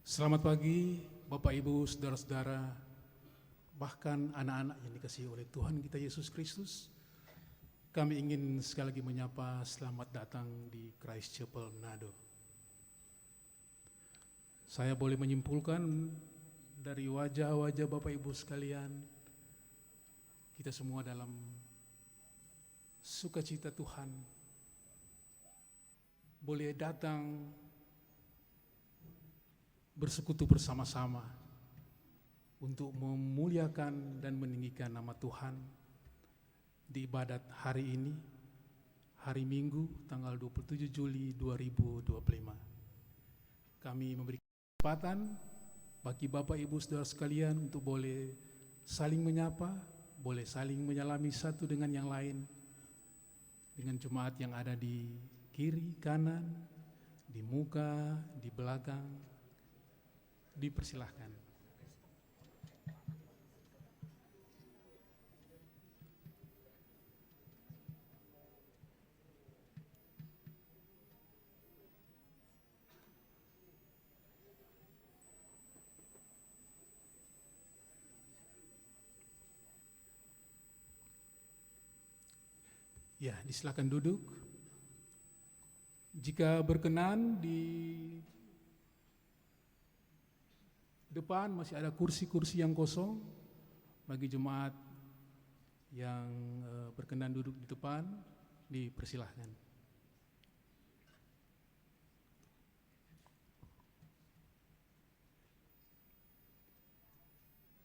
Selamat pagi Bapak Ibu, Saudara-saudara, bahkan anak-anak yang dikasihi oleh Tuhan kita Yesus Kristus. Kami ingin sekali lagi menyapa selamat datang di Christ Chapel Manado. Saya boleh menyimpulkan dari wajah-wajah Bapak Ibu sekalian, kita semua dalam sukacita Tuhan, boleh datang bersekutu bersama-sama untuk memuliakan dan meninggikan nama Tuhan di ibadat hari ini, hari Minggu tanggal 27 Juli 2025. Kami memberi kesempatan bagi Bapak Ibu Saudara sekalian untuk boleh saling menyapa, boleh saling menyalami satu dengan yang lain, dengan jemaat yang ada di kiri, kanan, di muka, di belakang. Dipersilahkan. Ya, disilakan duduk. Jika berkenan, di depan masih ada kursi-kursi yang kosong bagi jemaat yang berkenan duduk di depan, dipersilahkan.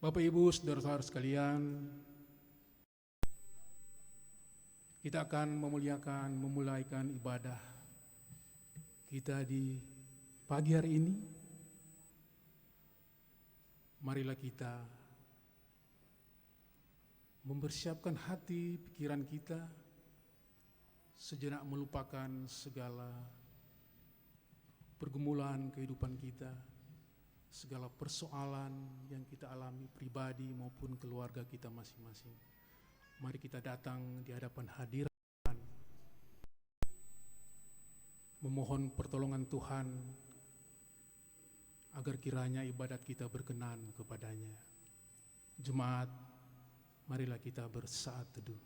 Bapak Ibu Saudara-saudara sekalian, kita akan memulaikan ibadah kita di pagi hari ini. Marilah kita mempersiapkan hati, pikiran kita, sejenak melupakan segala pergumulan kehidupan kita, segala persoalan yang kita alami pribadi maupun keluarga kita masing-masing. Mari kita datang di hadapan hadirat Tuhan, memohon pertolongan Tuhan, agar kiranya ibadat kita berkenan kepadanya. Jemaat, marilah kita bersaat teduh.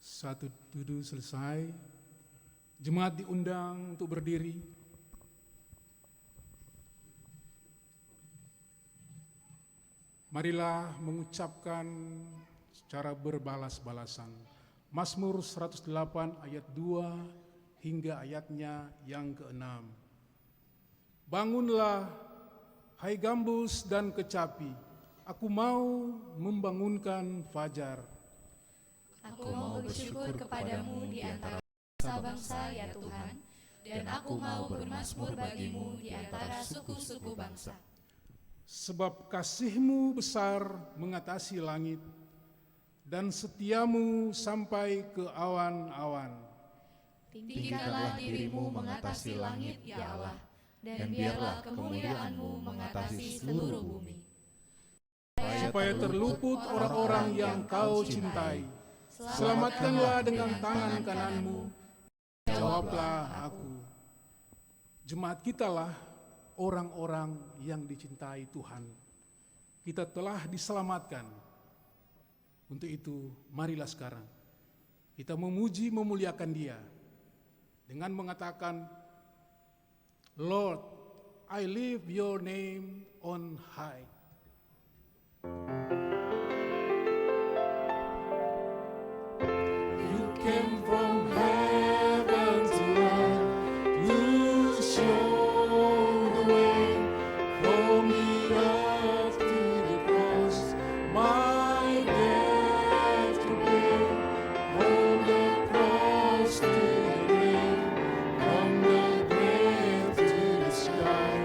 Satu teduh selesai, jemaat diundang untuk berdiri. Marilah mengucapkan secara berbalas-balasan Mazmur 108 ayat 2 hingga ayatnya yang ke-6. Bangunlah, hai gambus dan kecapi, aku mau membangunkan fajar. Aku mau bersyukur kepadamu di antara bangsa-bangsa ya Tuhan, dan aku mau bermazmur bagimu di antara suku-suku bangsa. Sebab kasih-Mu besar mengatasi langit, dan setia-Mu sampai ke awan-awan. Tinggikanlah dirimu mengatasi langit ya Allah, dan biarlah kemuliaan-Mu mengatasi seluruh bumi. Supaya terluput orang-orang yang Kau cintai, selamatkanlah dengan tangan kanan-Mu, jawablah aku. Jemaat kitalah orang-orang yang dicintai Tuhan. Kita telah diselamatkan. Untuk itu, marilah sekarang kita memuji, memuliakan Dia dengan mengatakan, Lord, I lift your name on high. Came from heaven to earth, you show the way from the earth to the cross, my death to pay, from the cross to the grave, from the grave to the sky,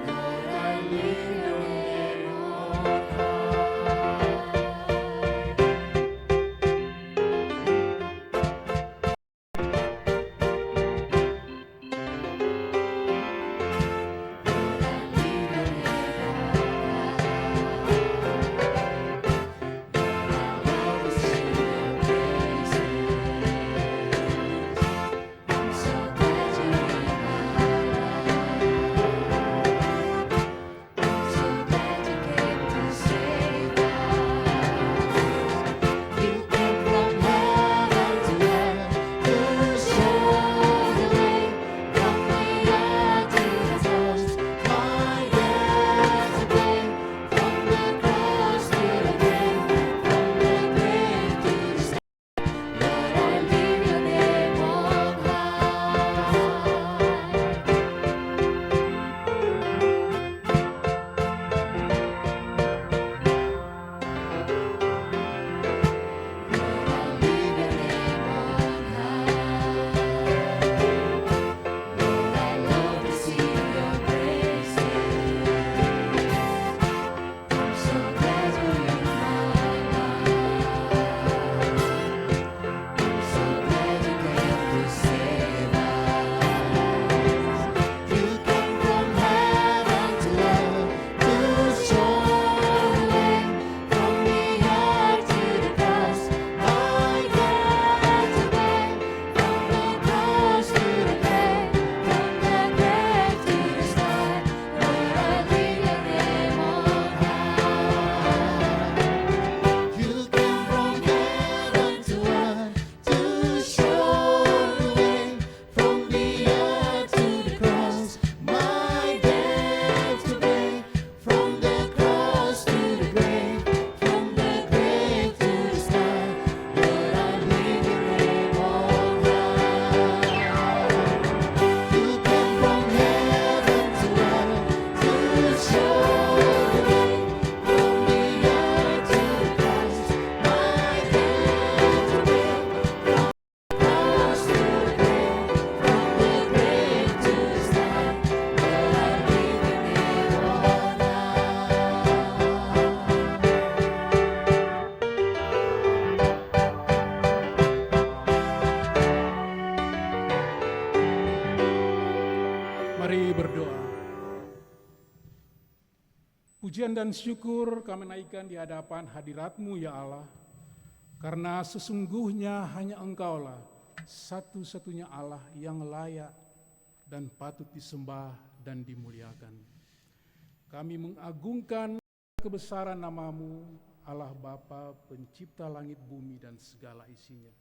Lord, I lift your name on high. Pujian dan syukur kami naikkan di hadapan hadirat-Mu ya Allah, karena sesungguhnya hanya Engkaulah satu-satunya Allah yang layak dan patut disembah dan dimuliakan. Kami mengagungkan kebesaran nama-Mu, Allah Bapa, pencipta langit bumi dan segala isinya.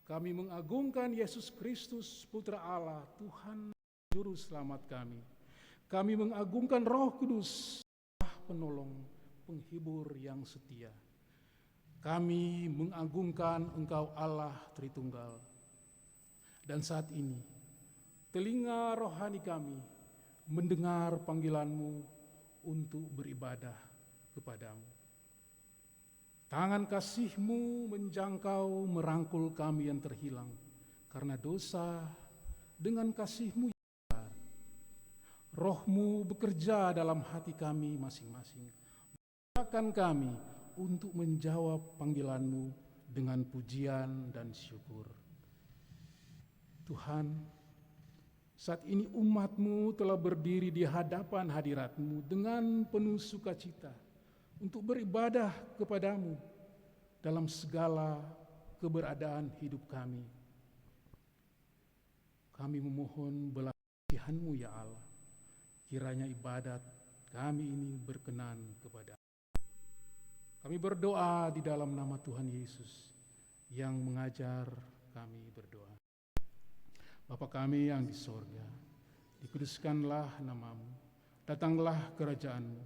Kami mengagungkan Yesus Kristus, Putra Allah, Tuhan Juru Selamat kami. Kami mengagungkan Roh Kudus, penolong, penghibur yang setia. Kami mengagungkan Engkau Allah Tritunggal. Dan saat ini, telinga rohani kami mendengar panggilan-Mu untuk beribadah kepadamu. Tangan kasih-Mu menjangkau merangkul kami yang terhilang karena dosa. Dengan kasih-Mu Roh-Mu bekerja dalam hati kami masing-masing. Mudahkan kami untuk menjawab panggilan-Mu dengan pujian dan syukur. Tuhan, saat ini umat-Mu telah berdiri di hadapan hadirat-Mu dengan penuh sukacita untuk beribadah kepadamu dalam segala keberadaan hidup kami. Kami memohon belas kasihan-Mu ya Allah. Kiranya ibadat kami ini berkenan kepada. Kami berdoa di dalam nama Tuhan Yesus yang mengajar kami berdoa. Bapa kami yang di sorga, dikuduskanlah nama-Mu, datanglah kerajaan-Mu,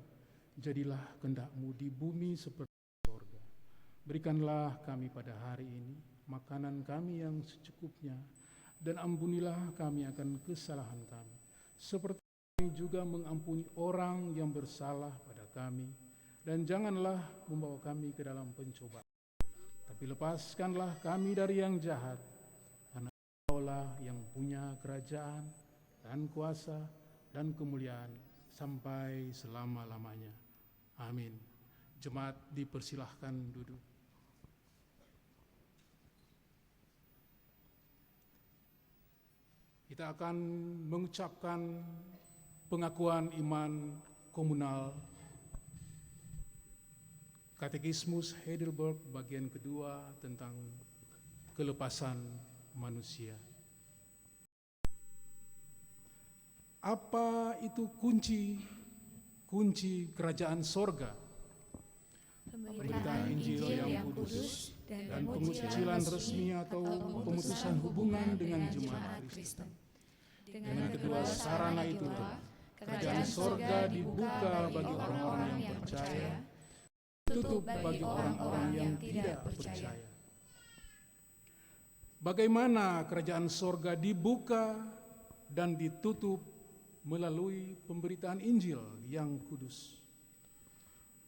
jadilah kehendak-Mu di bumi seperti di sorga. Berikanlah kami pada hari ini makanan kami yang secukupnya, dan ampunilah kami akan kesalahan kami, seperti kami juga mengampuni orang yang bersalah pada kami, dan janganlah membawa kami ke dalam pencobaan, tapi lepaskanlah kami dari yang jahat, karena Engkau-lah yang punya kerajaan dan kuasa dan kemuliaan sampai selama-lamanya. Amin. Jemaat dipersilahkan duduk. Kita akan mengucapkan pengakuan iman komunal Katekismus Heidelberg bagian kedua tentang kelepasan manusia. Apa itu kunci kerajaan sorga? Pemberitaan Injil yang kudus dan pengucilan resmi atau pemutusan hubungan dengan jemaat Kristen. Dengan kedua sarana itu, kerajaan sorga dibuka bagi orang-orang yang percaya, tutup bagi orang-orang yang tidak percaya. Bagaimana kerajaan sorga dibuka dan ditutup melalui pemberitaan Injil yang kudus?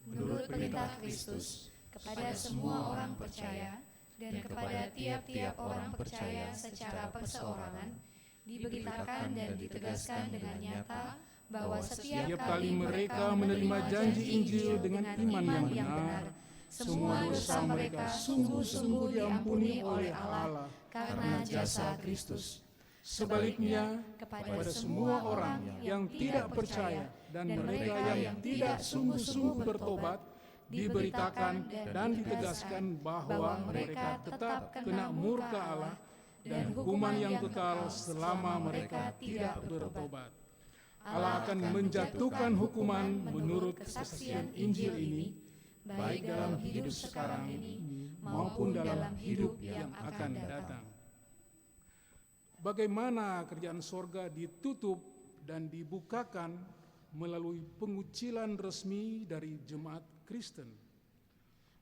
Menurut perintah Kristus kepada semua orang percaya dan kepada tiap-tiap orang percaya secara perseorangan, diberitakan dan ditegaskan dengan nyata bahwa setiap kali mereka menerima janji Injil dengan iman yang benar, semua dosa mereka sungguh-sungguh diampuni oleh Allah karena jasa Kristus. Sebaliknya, kepada semua orang yang tidak percaya dan mereka yang tidak sungguh-sungguh bertobat, diberitakan dan ditegaskan bahwa mereka tetap kena murka Allah dan hukuman yang kekal selama mereka tidak bertobat. Allah akan menjatuhkan hukuman menurut kesaksian Injil ini, baik dalam hidup sekarang ini maupun dalam hidup yang akan datang. Bagaimana kerajaan sorga ditutup dan dibukakan melalui pengucilan resmi dari jemaat Kristen?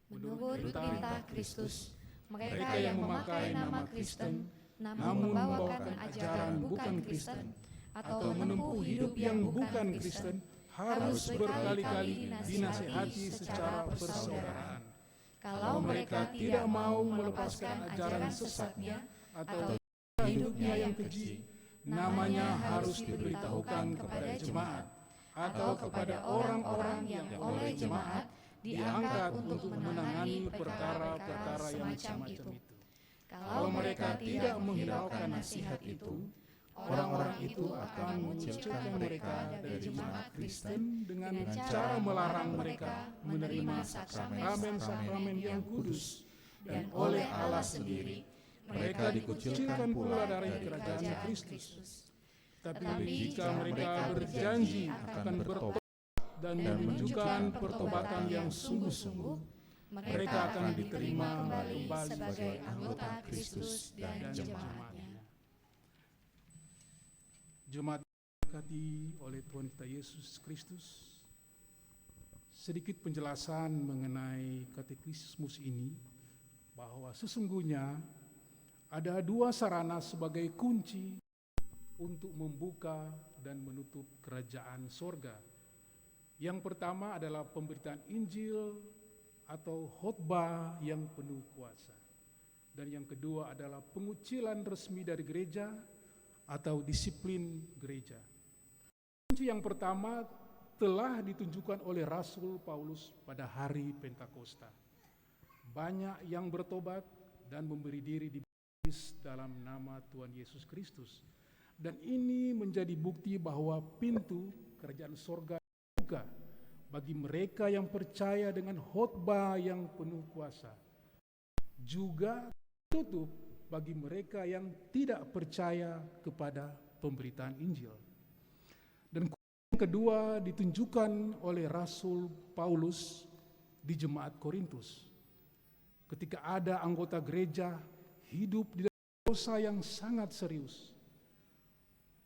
Menurut perintah Kristus, mereka yang memakai nama Kristen namun membawakan ajaran bukan Kristen atau menempuh hidup yang bukan Kristen harus berkali-kali dinasihati secara persaudaraan. Kalau mereka tidak mau melepaskan ajaran sesatnya atau hidupnya yang keji, namanya harus diberitahukan kepada jemaat atau kepada orang-orang yang oleh jemaat diangkat untuk menangani perkara-perkara yang semacam itu. Kalau mereka tidak menghiraukan nasihat itu, orang-orang itu akan mengucilkan mereka dari jemaat Kristen dengan cara melarang mereka menerima sakramen-sakramen yang kudus, dan oleh Allah sendiri mereka dikucilkan pula dari kerajaan Kristus. Tapi jika mereka berjanji akan bertobat dan menunjukkan pertobatan yang sungguh-sungguh, mereka akan diterima kembali sebagai anggota Kristus dan jemaatnya. Jemaat diberkati oleh Tuhan kita Yesus Kristus, sedikit penjelasan mengenai katekismus ini, bahwa sesungguhnya ada dua sarana sebagai kunci untuk membuka dan menutup kerajaan sorga. Yang pertama adalah pemberitaan Injil atau khotbah yang penuh kuasa. Dan yang kedua adalah pengucilan resmi dari gereja atau disiplin gereja. Kunci yang pertama telah ditunjukkan oleh Rasul Paulus pada hari Pentakosta. Banyak yang bertobat dan memberi diri dibaptis dalam nama Tuhan Yesus Kristus. Dan ini menjadi bukti bahwa pintu kerajaan sorga dibuka bagi mereka yang percaya dengan khotbah yang penuh kuasa. Juga tutup bagi mereka yang tidak percaya kepada pemberitaan Injil. Dan yang kedua ditunjukkan oleh Rasul Paulus di jemaat Korintus. Ketika ada anggota gereja hidup di dalam dosa yang sangat serius,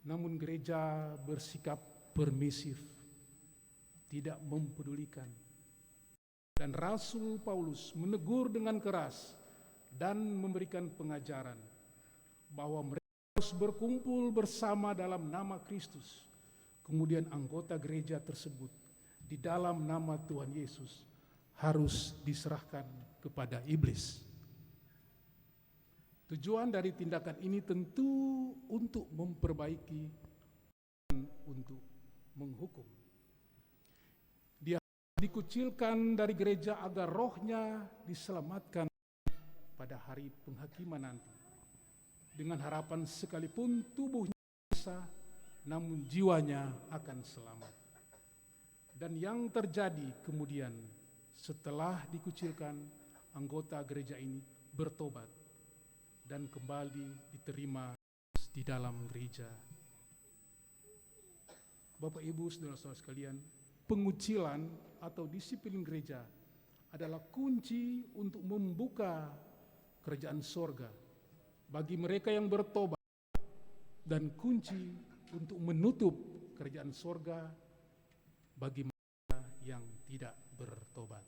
namun gereja bersikap permisif, tidak mempedulikan. Dan Rasul Paulus menegur dengan keras dan memberikan pengajaran bahwa mereka harus berkumpul bersama dalam nama Kristus. Kemudian anggota gereja tersebut di dalam nama Tuhan Yesus harus diserahkan kepada iblis. Tujuan dari tindakan ini tentu untuk memperbaiki dan untuk menghukum. Dia dikucilkan dari gereja agar rohnya diselamatkan pada hari penghakiman nanti. Dengan harapan sekalipun tubuhnya dosa, namun jiwanya akan selamat. Dan yang terjadi kemudian setelah dikucilkan, anggota gereja ini bertobat dan kembali diterima di dalam gereja. Bapak Ibu saudara-saudara sekalian, pengucilan atau disiplin gereja adalah kunci untuk membuka kerajaan sorga bagi mereka yang bertobat, dan kunci untuk menutup kerajaan sorga bagi mereka yang tidak bertobat.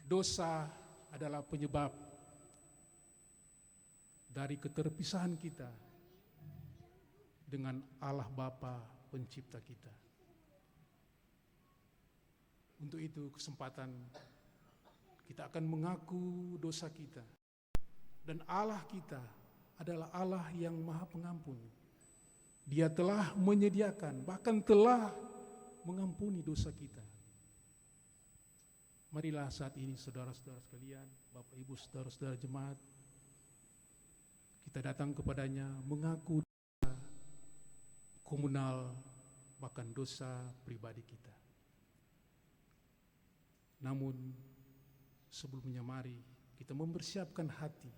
Dosa adalah penyebab dari keterpisahan kita dengan Allah Bapa pencipta kita. Untuk itu kesempatan kita akan mengaku dosa kita. Dan Allah kita adalah Allah yang Maha Pengampun. Dia telah menyediakan, bahkan telah mengampuni dosa kita. Marilah saat ini saudara-saudara sekalian, Bapak Ibu saudara-saudara jemaat, kita datang kepadanya mengaku dosa komunal, bahkan dosa pribadi kita. Namun sebelumnya mari kita mempersiapkan hati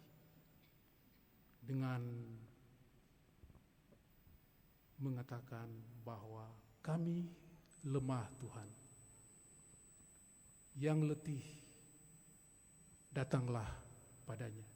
dengan mengatakan bahwa kami lemah Tuhan. Yang letih, datanglah padanya.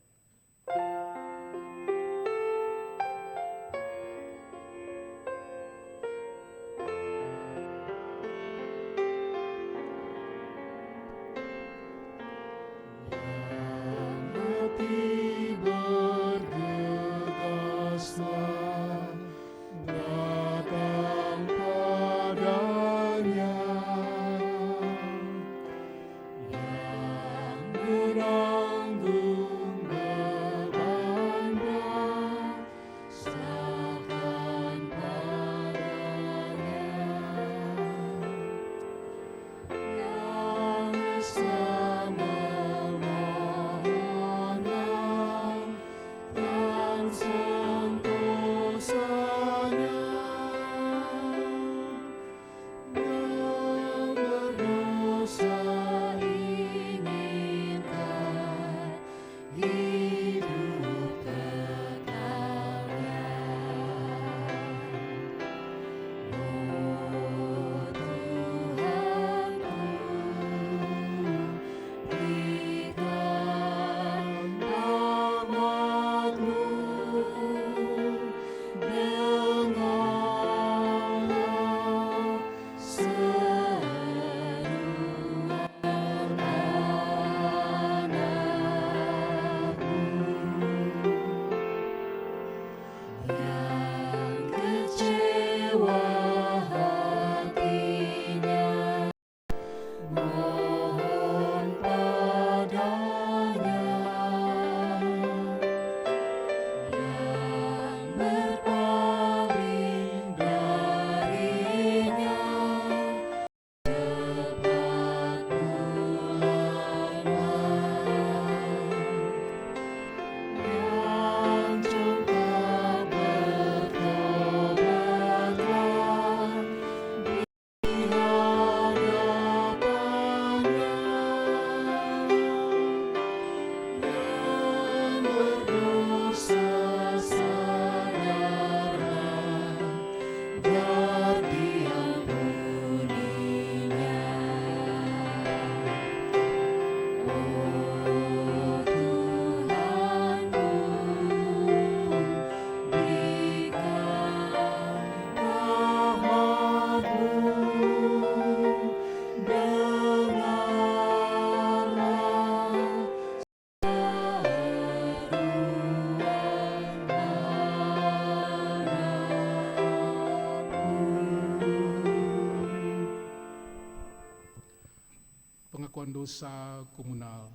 Pengakuan dosa komunal.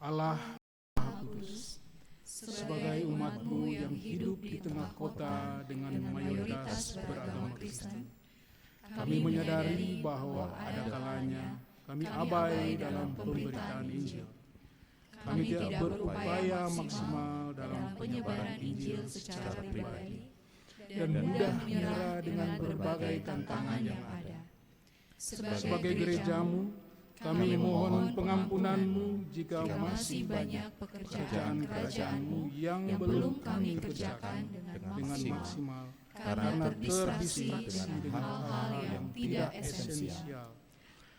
Allah Maha Kudus, sebagai umat-Mu yang hidup di tengah kota dengan mayoritas beragama Kristen, kami menyadari bahwa ada kalanya kami abai dalam pemberitaan Injil. Kami tidak berupaya maksimal dalam penyebaran Injil secara pribadi dan mudah menyerah dengan berbagai tantangan yang ada. Sebagai gereja-Mu, kami mohon pengampunan-Mu jika masih banyak pekerjaan kerajaan-Mu yang belum kami kerjakan dengan maksimal karena terdistraksi dengan hal-hal yang tidak esensial.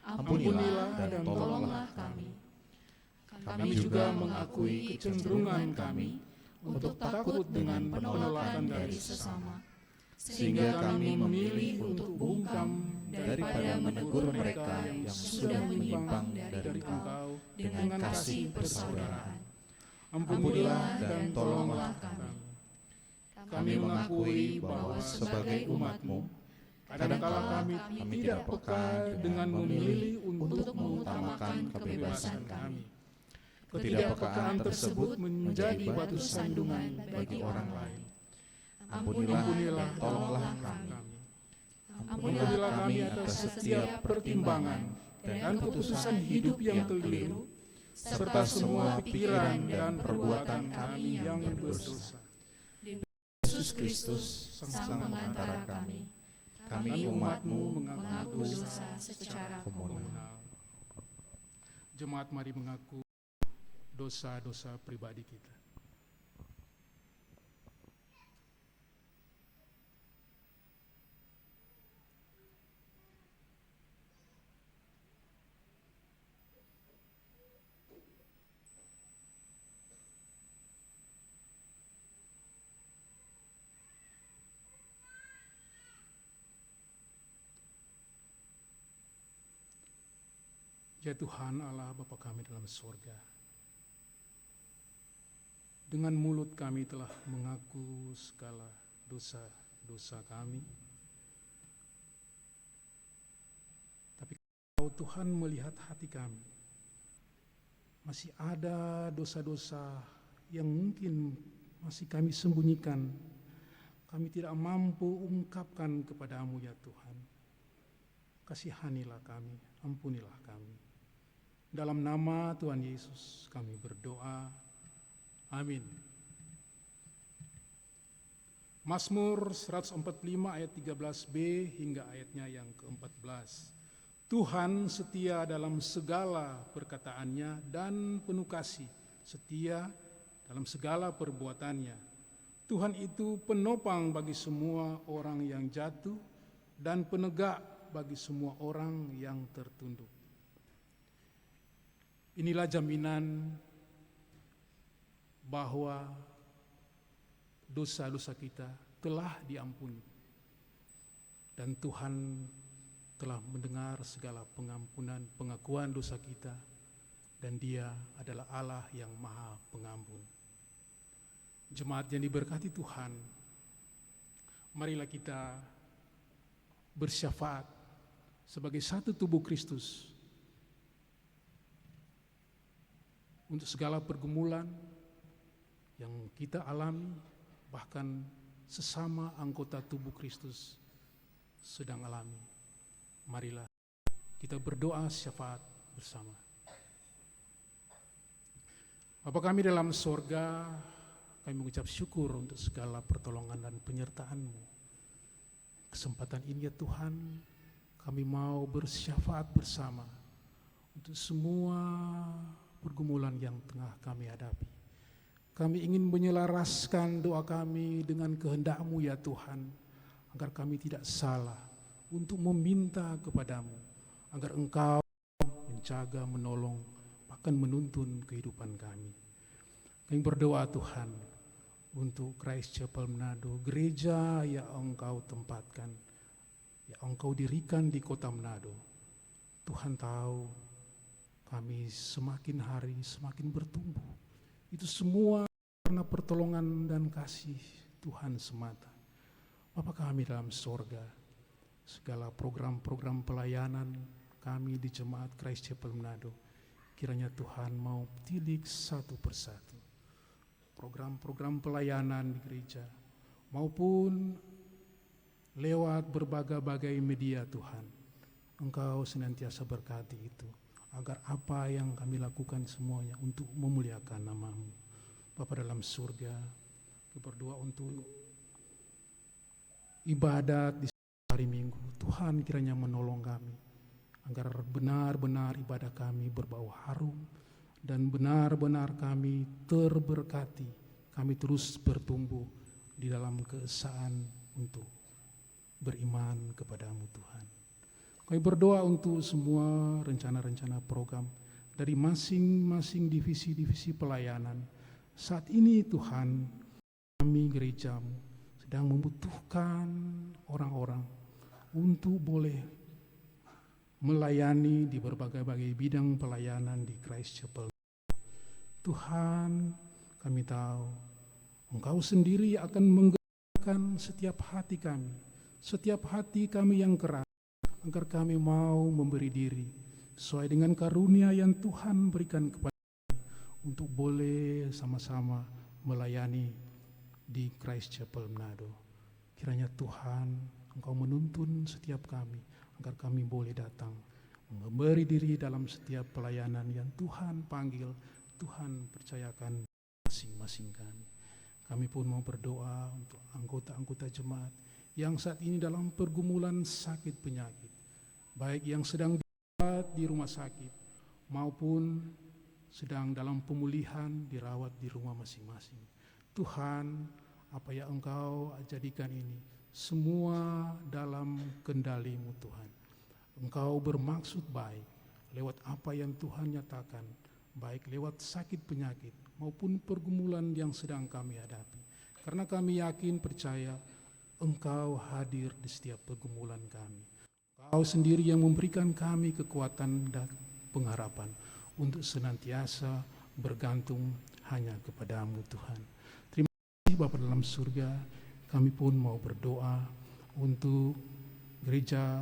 Ampunilah dan tolonglah kami. Kami juga mengakui kecenderungan kami untuk takut dengan penolakan dari sesama, sehingga kami memilih untuk bungkam daripada menegur mereka yang sudah menyimpang dari Engkau dengan kasih persaudaraan. Ampunilah dan tolonglah kami. Kami mengakui bahwa sebagai umat-Mu, kadangkala kami tidak peka dengan memilih untuk mengutamakan kebebasan kami. Ketidakpekaan tersebut menjadi batu sandungan bagi orang lain. Ampunilah dan tolonglah kami. Ampunilah kami atas setiap pertimbangan dan keputusan hidup yang keliru, serta semua pikiran dan perbuatan kami yang berdosa. Yesus Kristus, Sang Pengantara kami, kami umat-Mu mengaku dosa secara komunal. Jemaat, mari mengaku dosa-dosa pribadi kita. Ya Tuhan Allah Bapa kami dalam surga, dengan mulut kami telah mengaku segala dosa-dosa kami. Tapi Kau Tuhan melihat hati kami. Masih ada dosa-dosa yang mungkin masih kami sembunyikan. Kami tidak mampu ungkapkan kepadamu ya Tuhan. Kasihanilah kami, ampunilah kami. Dalam nama Tuhan Yesus kami berdoa. Amin. Mazmur 145 ayat 13b hingga ayatnya yang ke-14. Tuhan setia dalam segala perkataannya dan penuh kasih setia dalam segala perbuatannya. Tuhan itu penopang bagi semua orang yang jatuh dan penegak bagi semua orang yang tertunduk. Inilah jaminan bahwa dosa-dosa kita telah diampuni dan Tuhan telah mendengar segala pengampunan, pengakuan dosa kita, dan Dia adalah Allah yang Maha Pengampun. Jemaat yang diberkati Tuhan, marilah kita bersyafaat sebagai satu tubuh Kristus untuk segala pergumulan yang kita alami, bahkan sesama anggota tubuh Kristus sedang alami. Marilah kita berdoa syafaat bersama. Bapa kami dalam sorga, kami mengucap syukur untuk segala pertolongan dan penyertaan-Mu. Kesempatan ini ya Tuhan, kami mau bersyafaat bersama untuk semua pergumulan yang tengah kami hadapi. Kami ingin menyelaraskan doa kami dengan kehendak-Mu ya Tuhan, agar kami tidak salah untuk meminta kepadamu, agar Engkau menjaga, menolong, bahkan menuntun kehidupan kami. Kami berdoa Tuhan untuk Christ Chapel Manado, gereja yang Engkau tempatkan, yang Engkau dirikan di kota Manado. Tuhan tahu kami semakin hari semakin bertumbuh. Itu semua karena pertolongan dan kasih Tuhan semata. Bapa kami dalam sorga, segala program-program pelayanan kami di Jemaat Christ Chapel Manado, kiranya Tuhan mau tilik satu persatu. Program-program pelayanan di gereja maupun lewat berbagai-bagai media Tuhan, Engkau senantiasa berkati itu, agar apa yang kami lakukan semuanya untuk memuliakan nama-Mu. Bapa dalam surga, kami berdoa untuk ibadat di hari Minggu. Tuhan kiranya menolong kami, agar benar-benar ibadah kami berbau harum, dan benar-benar kami terberkati, kami terus bertumbuh di dalam keesaan untuk beriman kepadamu Tuhan. Kami berdoa untuk semua rencana-rencana program dari masing-masing divisi-divisi pelayanan. Saat ini Tuhan, kami gerejamu sedang membutuhkan orang-orang untuk boleh melayani di berbagai-bagai bidang pelayanan di Christ Chapel. Tuhan, kami tahu Engkau sendiri akan menggerakkan setiap hati kami yang keras, agar kami mau memberi diri sesuai dengan karunia yang Tuhan berikan kepada kami untuk boleh sama-sama melayani di Christ Chapel Manado. Kiranya Tuhan, Engkau menuntun setiap kami agar kami boleh datang memberi diri dalam setiap pelayanan yang Tuhan panggil, Tuhan percayakan masing-masing kami. Kami pun mau berdoa untuk anggota-anggota jemaat yang saat ini dalam pergumulan sakit penyakit, baik yang sedang dirawat di rumah sakit maupun sedang dalam pemulihan dirawat di rumah masing-masing. Tuhan, apa yang Engkau jadikan ini semua dalam kendali-Mu Tuhan. Engkau bermaksud baik lewat apa yang Tuhan nyatakan, baik lewat sakit penyakit maupun pergumulan yang sedang kami hadapi. Karena kami yakin percaya Engkau hadir di setiap pergumulan kami. Engkau sendiri yang memberikan kami kekuatan dan pengharapan untuk senantiasa bergantung hanya kepadamu Tuhan. Terima kasih Bapa dalam surga, kami pun mau berdoa untuk Gereja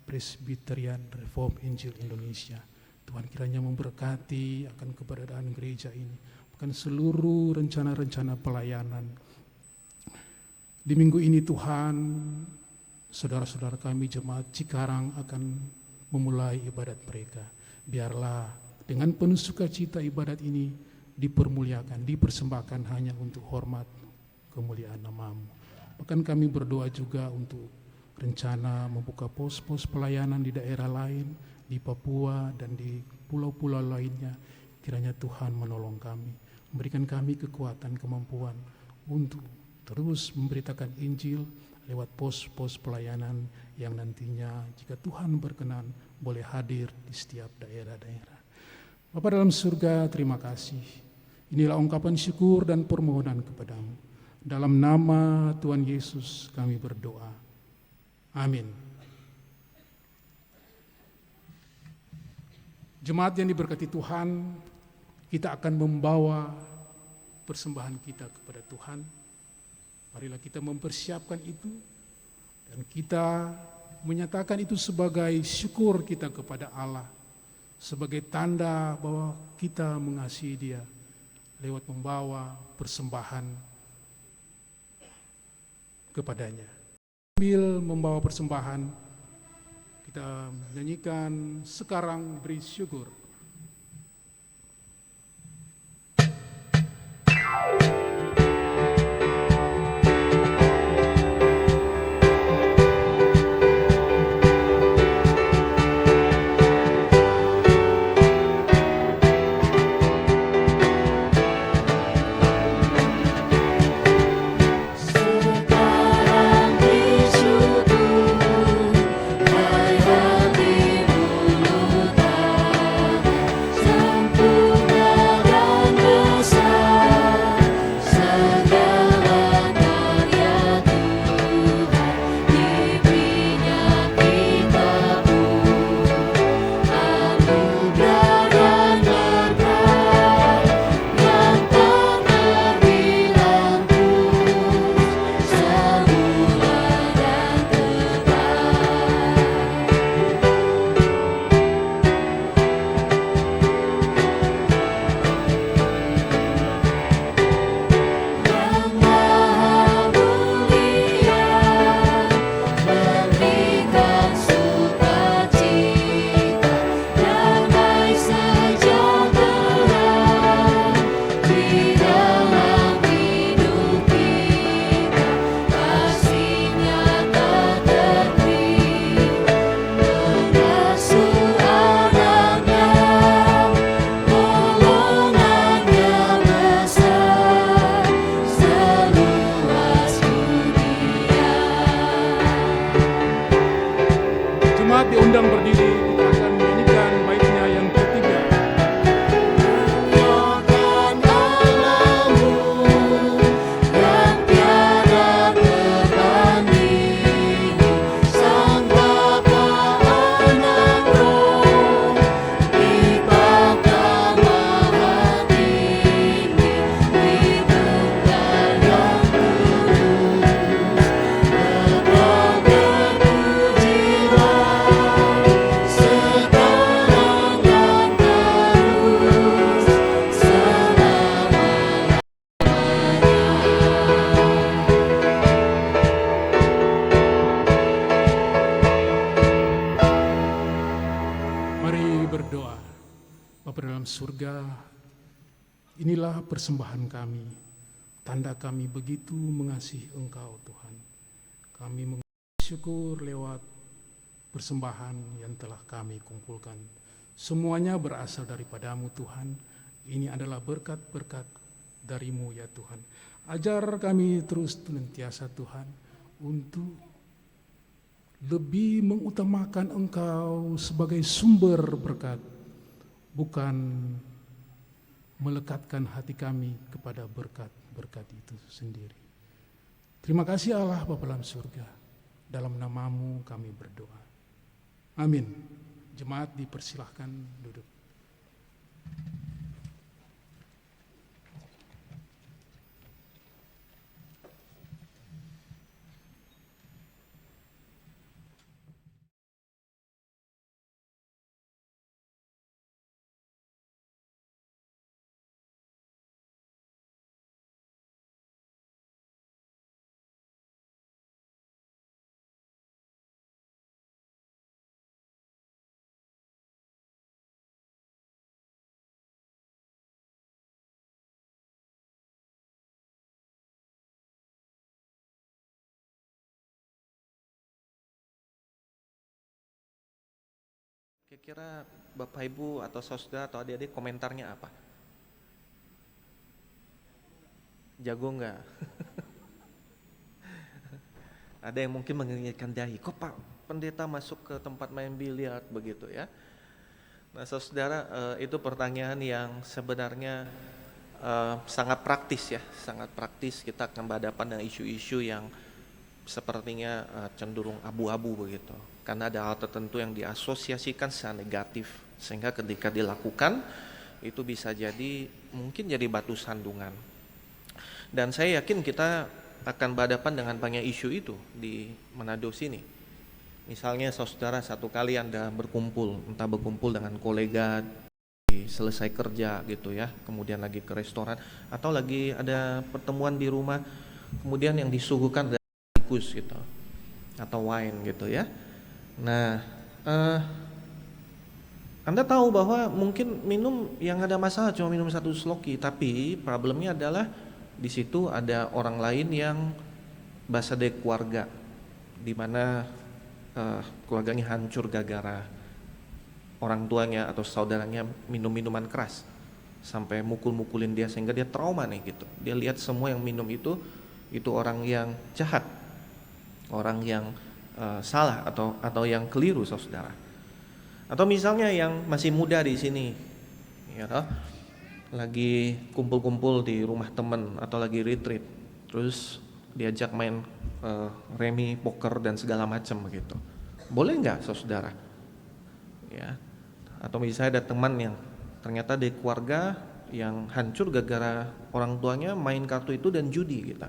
Presbyterian Reform Injil Indonesia. Tuhan kiranya memberkati akan keberadaan gereja ini, bahkan seluruh rencana-rencana pelayanan. Di minggu ini Tuhan, saudara-saudara kami jemaat Cikarang akan memulai ibadat mereka. Biarlah dengan penuh sukacita ibadat ini dipermuliakan, dipersembahkan hanya untuk hormat kemuliaan nama-Mu. Bahkan kami berdoa juga untuk rencana membuka pos-pos pelayanan di daerah lain, di Papua dan di pulau-pulau lainnya. Kiranya Tuhan menolong kami, memberikan kami kekuatan, kemampuan untuk terus memberitakan Injil lewat pos-pos pelayanan yang nantinya jika Tuhan berkenan boleh hadir di setiap daerah-daerah. Bapa dalam surga, terima kasih. Inilah ungkapan syukur dan permohonan kepadamu. Dalam nama Tuhan Yesus kami berdoa. Amin. Jemaat yang diberkati Tuhan, kita akan membawa persembahan kita kepada Tuhan. Marilah kita mempersiapkan itu dan kita menyatakan itu sebagai syukur kita kepada Allah, sebagai tanda bahwa kita mengasihi Dia lewat membawa persembahan kepadanya. Sambil membawa persembahan, kita menyanyikan Sekarang Beri Syukur. Diundang berdiri, kita akan menyanyikan baitnya yang ketiga. Muliakan namamu yang tiada tertandingi, Sang Bapa Anak Roh, di Bapa Maha Tinggi, di Tunggal yang kudus, Engkau berpujilah sekarang dan terus selama-lamanya. Mari berdoa. Bapa dalam surga, inilah persembahan kami, tanda kami begitu mengasihi Engkau Tuhan. Kami mengucap syukur lewat persembahan yang telah kami kumpulkan. Semuanya berasal daripadamu Tuhan. Ini adalah berkat-berkat darimu ya Tuhan. Ajar kami terus senantiasa Tuhan untuk lebih mengutamakan Engkau sebagai sumber berkat, bukan melekatkan hati kami kepada berkat-berkat itu sendiri. Terima kasih Allah Bapa dalam surga. Dalam namamu kami berdoa. Amin. Jemaat dipersilahkan duduk. Kira-kira Bapak Ibu atau saudara atau adik-adik komentarnya apa? Jago nggak? Ada yang mungkin mengingatkan dahi, kok Pak Pendeta masuk ke tempat main biliar begitu ya? Nah saudara, itu pertanyaan yang sebenarnya sangat praktis ya, sangat praktis. Kita akan berhadapan dengan isu-isu yang sepertinya cenderung abu-abu begitu. Karena ada hal tertentu yang diasosiasikan secara negatif, sehingga ketika dilakukan itu bisa jadi mungkin jadi batu sandungan. Dan saya yakin kita akan berhadapan dengan banyak isu itu di Manado sini. Misalnya saudara satu kali Anda berkumpul, entah berkumpul dengan kolega, selesai kerja gitu ya, kemudian lagi ke restoran, atau lagi ada pertemuan di rumah, kemudian yang disuguhkan adalah tikus gitu, atau wine gitu ya. Nah, Anda tahu bahwa mungkin minum yang ada masalah cuma minum satu sloki, tapi problemnya adalah di situ ada orang lain yang bahasa dari keluarga, di mana keluarganya hancur gara-gara orang tuanya atau saudaranya minum minuman keras sampai mukul-mukulin dia sehingga dia trauma nih gitu. Dia lihat semua yang minum itu orang yang jahat, orang yang salah atau yang keliru saudara. Atau misalnya yang masih muda di sini, ya toh, lagi kumpul-kumpul di rumah teman atau lagi retreat, terus diajak main remi, poker dan segala macam begitu. Boleh nggak saudara? Ya. Atau misalnya ada teman yang ternyata dari keluarga yang hancur gara-gara orang tuanya main kartu itu dan judi gitu.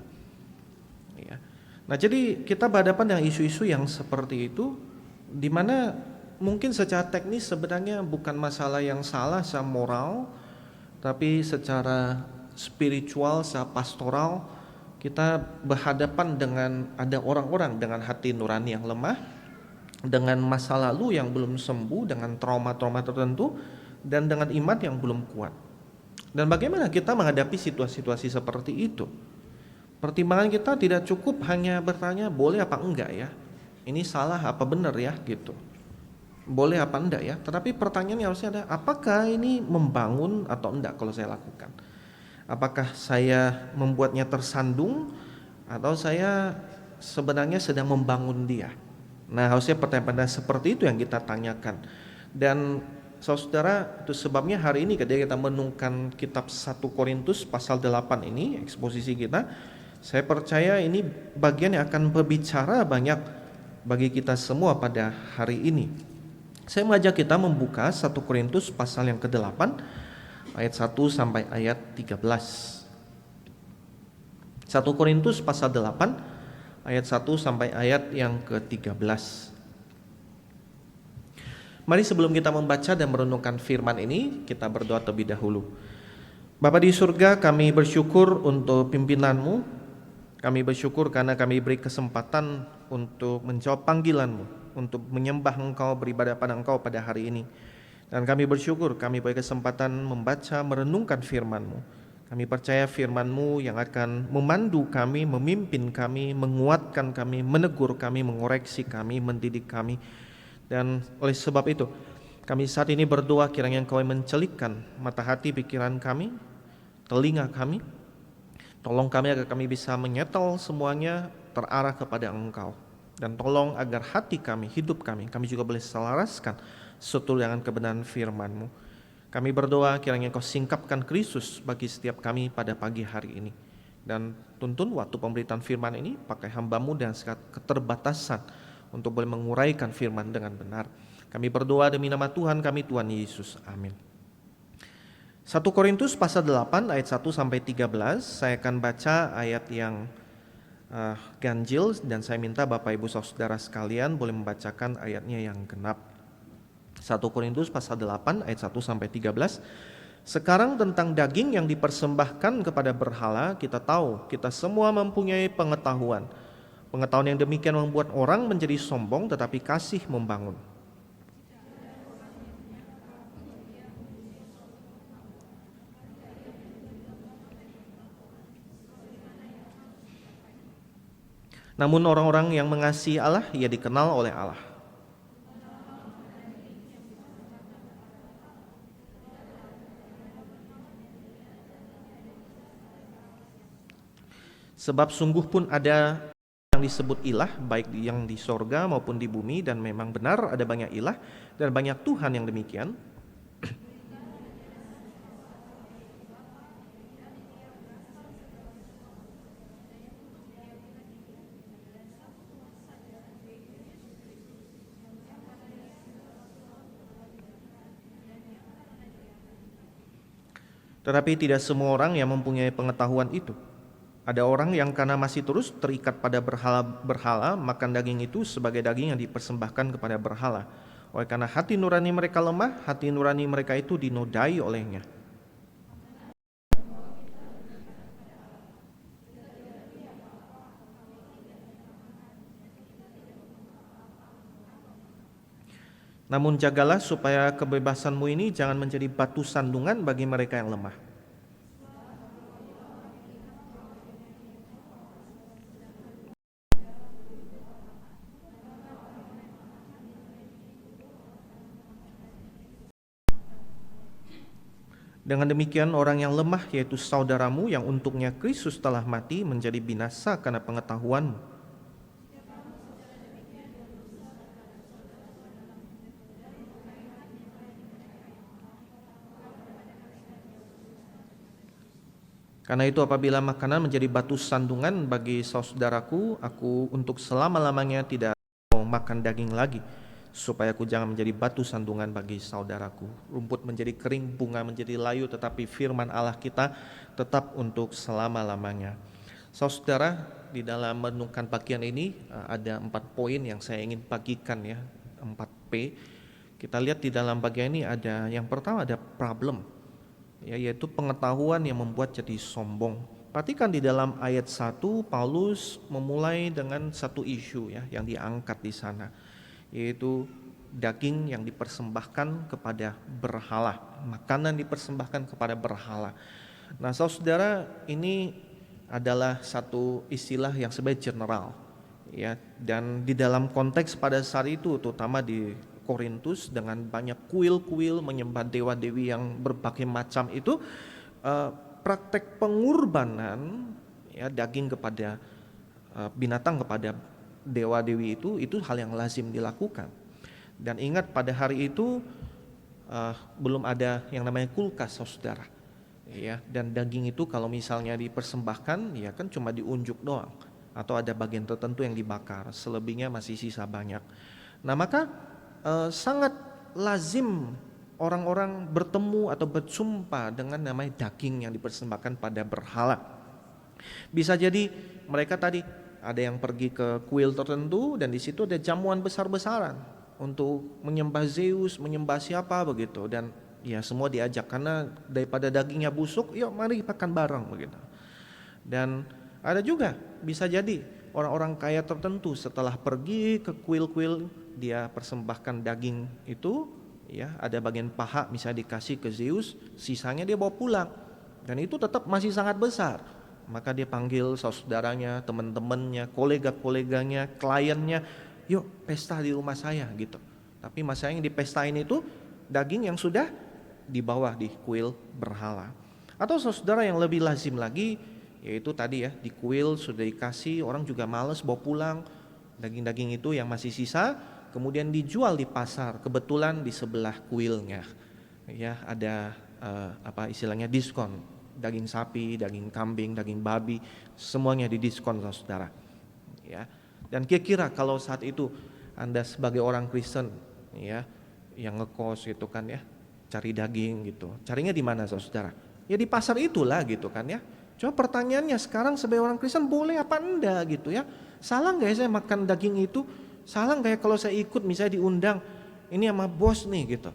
Ya. Nah jadi kita berhadapan dengan isu-isu yang seperti itu, di mana mungkin secara teknis sebenarnya bukan masalah yang salah secara moral, tapi secara spiritual, secara pastoral kita berhadapan dengan ada orang-orang dengan hati nurani yang lemah, dengan masa lalu yang belum sembuh, dengan trauma-trauma tertentu, dan dengan iman yang belum kuat. Dan bagaimana kita menghadapi situasi-situasi seperti itu? Pertimbangan kita tidak cukup hanya bertanya boleh apa enggak ya, ini salah apa benar ya gitu, boleh apa enggak ya. Tetapi pertanyaannya harusnya ada, apakah ini membangun atau enggak kalau saya lakukan? Apakah saya membuatnya tersandung atau saya sebenarnya sedang membangun dia? Nah harusnya pertanyaan-pertanyaan seperti itu yang kita tanyakan. Dan saudara, itu sebabnya hari ini ketika kita menungkan kitab 1 Korintus pasal 8 ini, eksposisi kita, saya percaya ini bagian yang akan berbicara banyak bagi kita semua pada hari ini. Saya mengajak kita membuka 1 Korintus pasal yang ke-8 ayat 1 sampai ayat 13. 1 Korintus pasal 8 ayat 1 sampai ayat yang ke-13. Mari sebelum kita membaca dan merenungkan firman ini, kita berdoa terlebih dahulu. Bapa di surga, kami bersyukur untuk pimpinan-Mu. Kami bersyukur karena kami beri kesempatan untuk menjawab panggilan-Mu, untuk menyembah Engkau, beribadah pada Engkau pada hari ini. Dan kami bersyukur kami beri kesempatan membaca, merenungkan firman-Mu. Kami percaya firman-Mu yang akan memandu kami, memimpin kami, menguatkan kami, menegur kami, mengoreksi kami, mendidik kami. Dan oleh sebab itu, kami saat ini berdoa kiranya Engkau mencelikkan mata hati pikiran kami, telinga kami. Tolong kami agar kami bisa menyetel semuanya terarah kepada Engkau. Dan tolong agar hati kami, hidup kami juga boleh selaraskan sesuai dengan kebenaran firman-Mu. Kami berdoa kiranya Engkau singkapkan Kristus bagi setiap kami pada pagi hari ini. Dan tuntun waktu pemberitaan firman ini pakai hamba-Mu dan segala keterbatasan untuk boleh menguraikan firman dengan benar. Kami berdoa demi nama Tuhan kami, Tuhan Yesus. Amin. 1 Korintus pasal 8 ayat 1 sampai 13, saya akan baca ayat yang ganjil dan saya minta Bapak Ibu Saudara sekalian boleh membacakan ayatnya yang genap. 1 Korintus pasal 8 ayat 1 sampai 13. Sekarang tentang daging yang dipersembahkan kepada berhala, kita tahu kita semua mempunyai pengetahuan. Pengetahuan yang demikian membuat orang menjadi sombong, tetapi kasih membangun. Namun orang-orang yang mengasihi Allah, ia dikenal oleh Allah. Sebab sungguh pun ada yang disebut ilah, baik yang di sorga maupun di bumi, dan memang benar ada banyak ilah dan banyak Tuhan yang demikian. Tetapi tidak semua orang yang mempunyai pengetahuan itu. Ada orang yang karena masih terus terikat pada berhala, makan daging itu sebagai daging yang dipersembahkan kepada berhala. Oleh karena hati nurani mereka lemah, hati nurani mereka itu dinodai olehnya. Namun jagalah supaya kebebasanmu ini jangan menjadi batu sandungan bagi mereka yang lemah. Dengan demikian orang yang lemah, yaitu saudaramu yang untuknya Kristus telah mati, menjadi binasa karena pengetahuanmu. Karena itu apabila makanan menjadi batu sandungan bagi saudaraku, aku untuk selama-lamanya tidak mau makan daging lagi, supaya aku jangan menjadi batu sandungan bagi saudaraku. Rumput menjadi kering, bunga menjadi layu, tetapi firman Allah kita tetap untuk selama-lamanya. Saudara, di dalam merenungkan bagian ini ada 4 poin yang saya ingin bagikan ya, 4P. Kita lihat di dalam bagian ini ada yang pertama ada problem, ya, yaitu pengetahuan yang membuat jadi sombong. Perhatikan di dalam ayat 1 Paulus memulai dengan satu isu ya yang diangkat di sana, yaitu daging yang dipersembahkan kepada berhala, makanan dipersembahkan kepada berhala. Nah, saudara, ini adalah satu istilah yang sebenarnya general, ya, dan di dalam konteks pada saat itu, terutama di Korintus dengan banyak kuil-kuil menyembah dewa-dewi yang berbagai macam itu, praktek pengorbanan ya daging kepada binatang kepada dewa-dewi itu hal yang lazim dilakukan. Dan ingat pada hari itu belum ada yang namanya kulkas, saudara. Ya, dan daging itu kalau misalnya dipersembahkan, ya kan cuma diunjuk doang, atau ada bagian tertentu yang dibakar, selebihnya masih sisa banyak. Nah, maka sangat lazim orang-orang bertemu atau bersumpah dengan namanya daging yang dipersembahkan pada berhala. Bisa jadi mereka tadi ada yang pergi ke kuil tertentu dan di situ ada jamuan besar-besaran untuk menyembah Zeus, menyembah siapa begitu, dan ya semua diajak karena daripada dagingnya busuk, yuk mari makan bareng begitu. Dan ada juga bisa jadi orang-orang kaya tertentu setelah pergi ke kuil-kuil dia persembahkan daging itu, ya ada bagian paha misalnya dikasih ke Zeus, sisanya dia bawa pulang dan itu tetap masih sangat besar. Maka dia panggil saudaranya, teman-temannya, kolega-koleganya, kliennya, yuk pesta di rumah saya gitu. Tapi masalahnya yang dipestain itu daging yang sudah dibawa di kuil berhala. Atau saudara yang lebih lazim lagi, yaitu tadi ya di kuil sudah dikasih, orang juga males bawa pulang daging-daging itu yang masih sisa, kemudian dijual di pasar. Kebetulan di sebelah kuilnya ya ada apa istilahnya diskon, daging sapi, daging kambing, daging babi, semuanya didiskon saudara. Ya. Dan kira-kira kalau saat itu Anda sebagai orang Kristen ya yang ngekos gitu kan ya, cari daging gitu. Carinya di mana saudara? Ya di pasar itulah gitu kan ya. Cuma pertanyaannya sekarang sebagai orang Kristen boleh apa enggak gitu ya? Salah enggak ya saya makan daging itu? Salah enggak ya kalau saya ikut misalnya diundang ini sama bos nih gitu.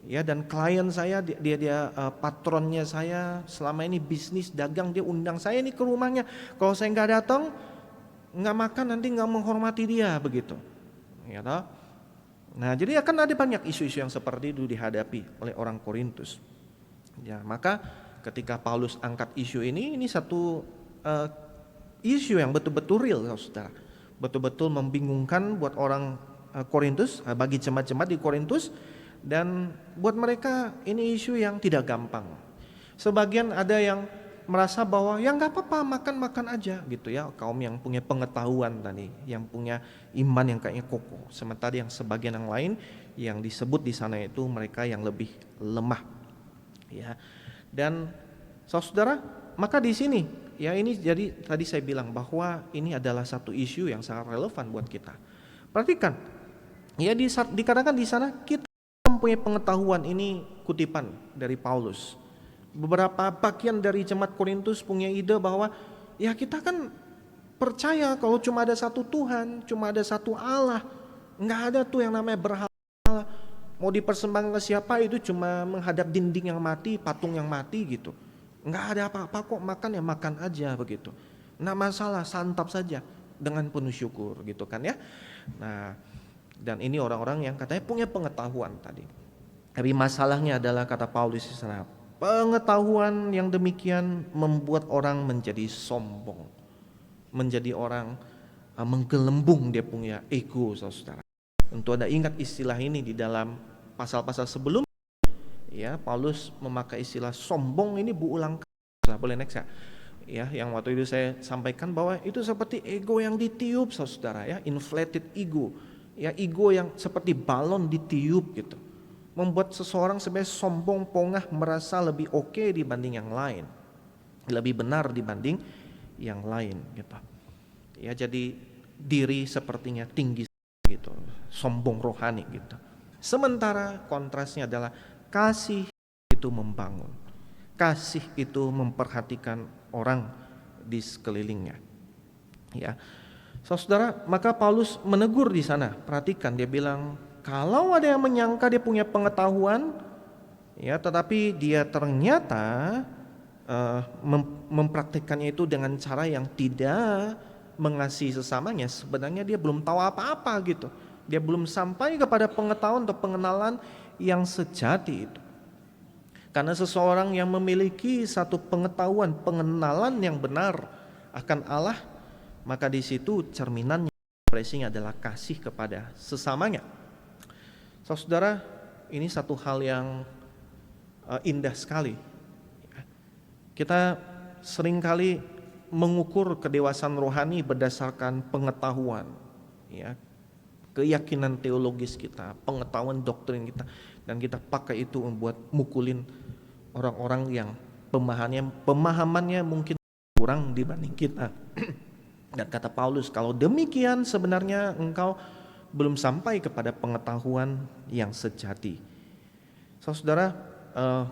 Ya, dan klien saya dia patronnya saya selama ini bisnis dagang, dia undang saya ini ke rumahnya. Kalau saya enggak datang, enggak makan nanti enggak menghormati dia begitu. Ya toh? Nah, jadi akan ada banyak isu-isu yang seperti itu dihadapi oleh orang Korintus. Ya, maka ketika Paulus angkat isu ini satu isu yang betul-betul real, saudara. Betul-betul membingungkan buat orang Korintus, bagi jemaat-jemaat di Korintus, dan buat mereka ini isu yang tidak gampang. Sebagian ada yang merasa bahwa ya nggak apa-apa, makan aja gitu ya, kaum yang punya pengetahuan tadi, yang punya iman yang kayaknya kokoh. Sementara yang sebagian yang lain yang disebut di sana itu mereka yang lebih lemah ya. Dan saudara, maka di sini ya, ini jadi tadi saya bilang bahwa ini adalah satu isu yang sangat relevan buat kita. Perhatikan ya, dikatakan di sana kita mempunyai pengetahuan, ini kutipan dari Paulus. Beberapa bagian dari jemaat Korintus punya ide bahwa ya kita kan percaya kalau cuma ada satu Tuhan, cuma ada satu Allah, nggak ada tuh yang namanya berhala, mau dipersembahkan ke siapa itu cuma menghadap dinding yang mati, patung yang mati gitu. Nggak ada apa-apa kok, makan ya makan aja begitu. Nggak masalah, santap saja dengan penuh syukur gitu kan ya. Nah, dan ini orang-orang yang katanya punya pengetahuan tadi. Tapi masalahnya adalah kata Paulus di sana, pengetahuan yang demikian membuat orang menjadi sombong, menjadi orang menggelembung dia punya ego, saudara. Tentu Anda ingat istilah ini di dalam pasal-pasal sebelum ya, Paulus memakai istilah sombong ini berulang kali. Boleh next ya? Ya, yang waktu itu saya sampaikan bahwa itu seperti ego yang ditiup, saudara ya, inflated ego. Ya, ego yang seperti balon ditiup gitu. Membuat seseorang sebenarnya sombong, pongah, merasa lebih oke dibanding yang lain, lebih benar dibanding yang lain gitu. Ya, jadi diri sepertinya tinggi gitu, sombong rohani gitu. Sementara kontrasnya adalah kasih itu membangun, kasih itu memperhatikan orang di sekelilingnya. Ya, saudara, maka Paulus menegur di sana. Perhatikan, dia bilang, kalau ada yang menyangka dia punya pengetahuan, ya, tetapi dia ternyata mempraktikkannya itu dengan cara yang tidak mengasihi sesamanya, sebenarnya dia belum tahu apa-apa gitu. Dia belum sampai kepada pengetahuan atau pengenalan yang sejati itu. Karena seseorang yang memiliki satu pengetahuan, pengenalan yang benar akan Allah, maka di situ cerminannya, ekspresinya adalah kasih kepada sesamanya. Saudara, ini satu hal yang indah sekali. Kita seringkali mengukur kedewasaan rohani berdasarkan pengetahuan, ya, keyakinan teologis kita, pengetahuan doktrin kita, dan kita pakai itu membuat mukulin orang-orang yang pemahamannya mungkin kurang dibanding kita. Dan kata Paulus, kalau demikian sebenarnya engkau belum sampai kepada pengetahuan yang sejati. Saudara,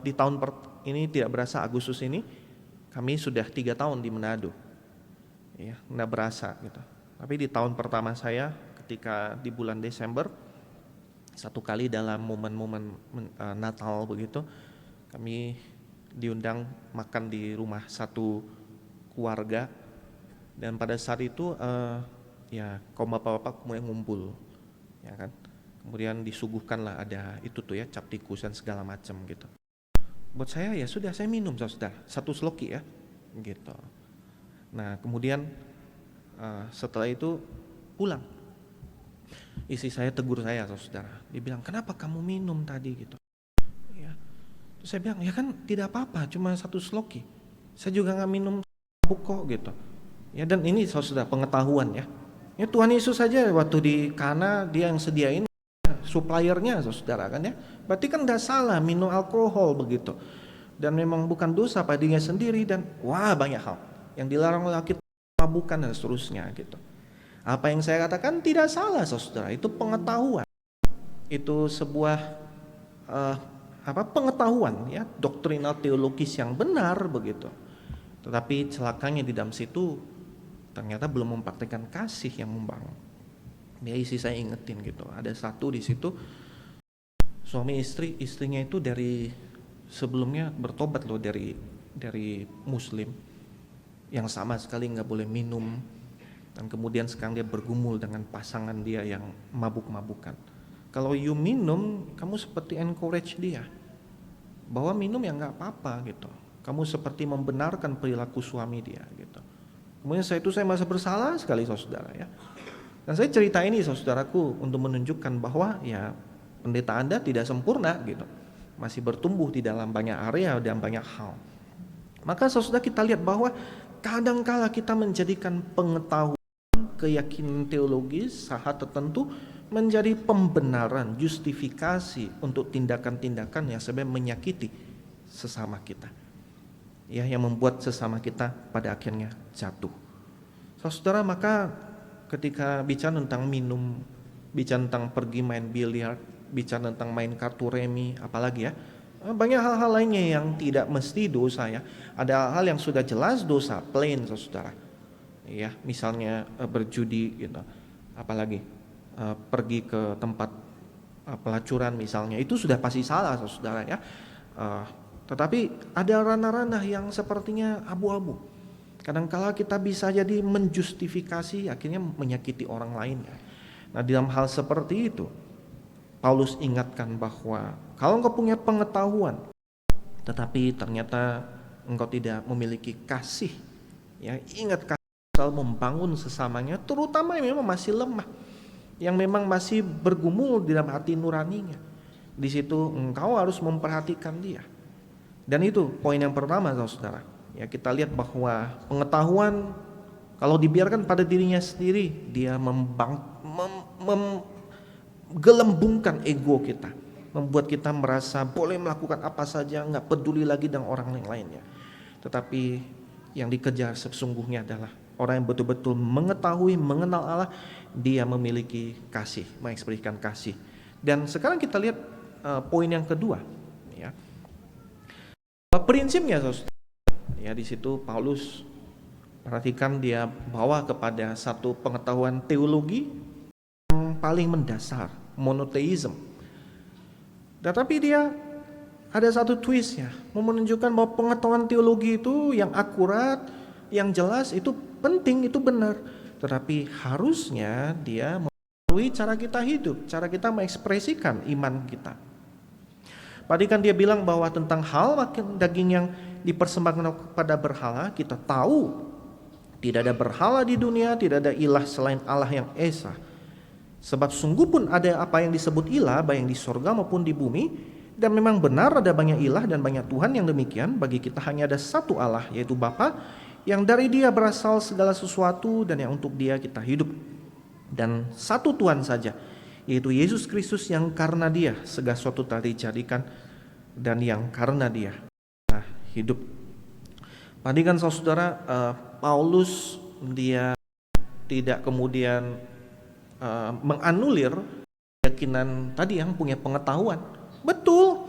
di tahun ini tidak berasa, Agustus ini kami sudah 3 tahun di Manado, ya, nggak berasa gitu. Tapi di tahun pertama saya, ketika di bulan Desember, satu kali dalam momen-momen Natal begitu, kami diundang makan di rumah satu keluarga, dan pada saat itu ya kaum bapak-bapak kemudian ngumpul, ya kan, kemudian disuguhkanlah ada itu tuh ya, cap tikus dan segala macam gitu. Buat saya ya sudah, saya minum saudara, satu sloki ya gitu. Nah kemudian setelah itu pulang, istri saya tegur saya saudara, dia bilang, kenapa kamu minum tadi gitu ya. Terus saya bilang, ya kan tidak apa-apa, cuma satu sloki, saya juga nggak minum mabuk kok gitu ya. Dan ini saudara pengetahuan ya. Ya Tuhan Yesus saja waktu di Kana dia yang sediain suppliernya saudara kan ya. Berarti kan tidak salah minum alkohol begitu. Dan memang bukan dosa pada dirinya sendiri, dan wah banyak hal yang dilarang oleh kita, mabukan dan seterusnya gitu. Apa yang saya katakan tidak salah saudara, itu pengetahuan. Itu sebuah pengetahuan ya, doktrinal teologis yang benar begitu. Tetapi celakanya di dalam situ ternyata belum mempraktikkan kasih yang membangun. Ya isi saya ingetin gitu. Ada satu di situ suami istri, istrinya itu dari sebelumnya bertobat loh dari Muslim yang sama sekali nggak boleh minum, dan kemudian sekarang dia bergumul dengan pasangan dia yang mabuk-mabukan. Kalau you minum, kamu seperti encourage dia bahwa minum ya nggak apa-apa gitu. Kamu seperti membenarkan perilaku suami dia gitu. Kemudian saya merasa bersalah sekali saudara ya. Dan saya cerita ini saudaraku untuk menunjukkan bahwa ya pendeta Anda tidak sempurna gitu. Masih bertumbuh di dalam banyak area dan banyak hal. Maka saudara kita lihat bahwa kadangkala kita menjadikan pengetahuan, keyakinan teologis, hal tertentu menjadi pembenaran, justifikasi untuk tindakan-tindakan yang sebenarnya menyakiti sesama kita. Ya, yang membuat sesama kita pada akhirnya jatuh. Saudara, maka ketika bicara tentang minum, bicara tentang pergi main biliar, bicara tentang main kartu remi, apalagi ya, banyak hal-hal lainnya yang tidak mesti dosa ya. Ada hal yang sudah jelas dosa, plain saudara. Ya, misalnya berjudi gitu. Apalagi pergi ke tempat pelacuran misalnya, itu sudah pasti salah saudara ya. Tetapi ada ranah-ranah yang sepertinya abu-abu. Kadangkala kita bisa jadi menjustifikasi akhirnya menyakiti orang lain ya. Nah, dalam hal seperti itu Paulus ingatkan bahwa kalau engkau punya pengetahuan tetapi ternyata engkau tidak memiliki kasih ya, ingat kasih selalu membangun sesamanya, terutama yang memang masih lemah, yang memang masih bergumul di dalam hati nuraninya. Di situ engkau harus memperhatikan dia. Dan itu poin yang pertama saudara. Ya, kita lihat bahwa pengetahuan kalau dibiarkan pada dirinya sendiri, dia menggelembungkan ego kita, membuat kita merasa boleh melakukan apa saja, nggak peduli lagi dengan orang yang lainnya. Tetapi yang dikejar sesungguhnya adalah orang yang betul-betul mengetahui, mengenal Allah, dia memiliki kasih, mengekspresikan kasih. Dan sekarang kita lihat poin yang kedua, ya. Prinsipnya saudara. Ya, di situ Paulus perhatikan dia bawa kepada satu pengetahuan teologi yang paling mendasar, monoteism. Tetapi dia ada satu twistnya, mau menunjukkan bahwa pengetahuan teologi itu yang akurat, yang jelas itu penting, itu benar. Tetapi harusnya dia mempengaruhi cara kita hidup, cara kita mengekspresikan iman kita. Perhatikan dia bilang bahwa tentang hal makin daging yang dipersembahkan kepada berhala, kita tahu tidak ada berhala di dunia, tidak ada ilah selain Allah yang esa. Sebab sungguh pun ada apa yang disebut ilah, baik yang di sorga maupun di bumi, dan memang benar ada banyak ilah dan banyak Tuhan yang demikian. Bagi kita hanya ada satu Allah, yaitu Bapa, yang dari Dia berasal segala sesuatu dan yang untuk Dia kita hidup. Dan satu Tuhan saja, yaitu Yesus Kristus, yang karena Dia segala sesuatu telah dijadikan dan yang karena Dia kita hidup. Perhatikan saudara, Paulus dia tidak kemudian menganulir keyakinan tadi yang punya pengetahuan. Betul,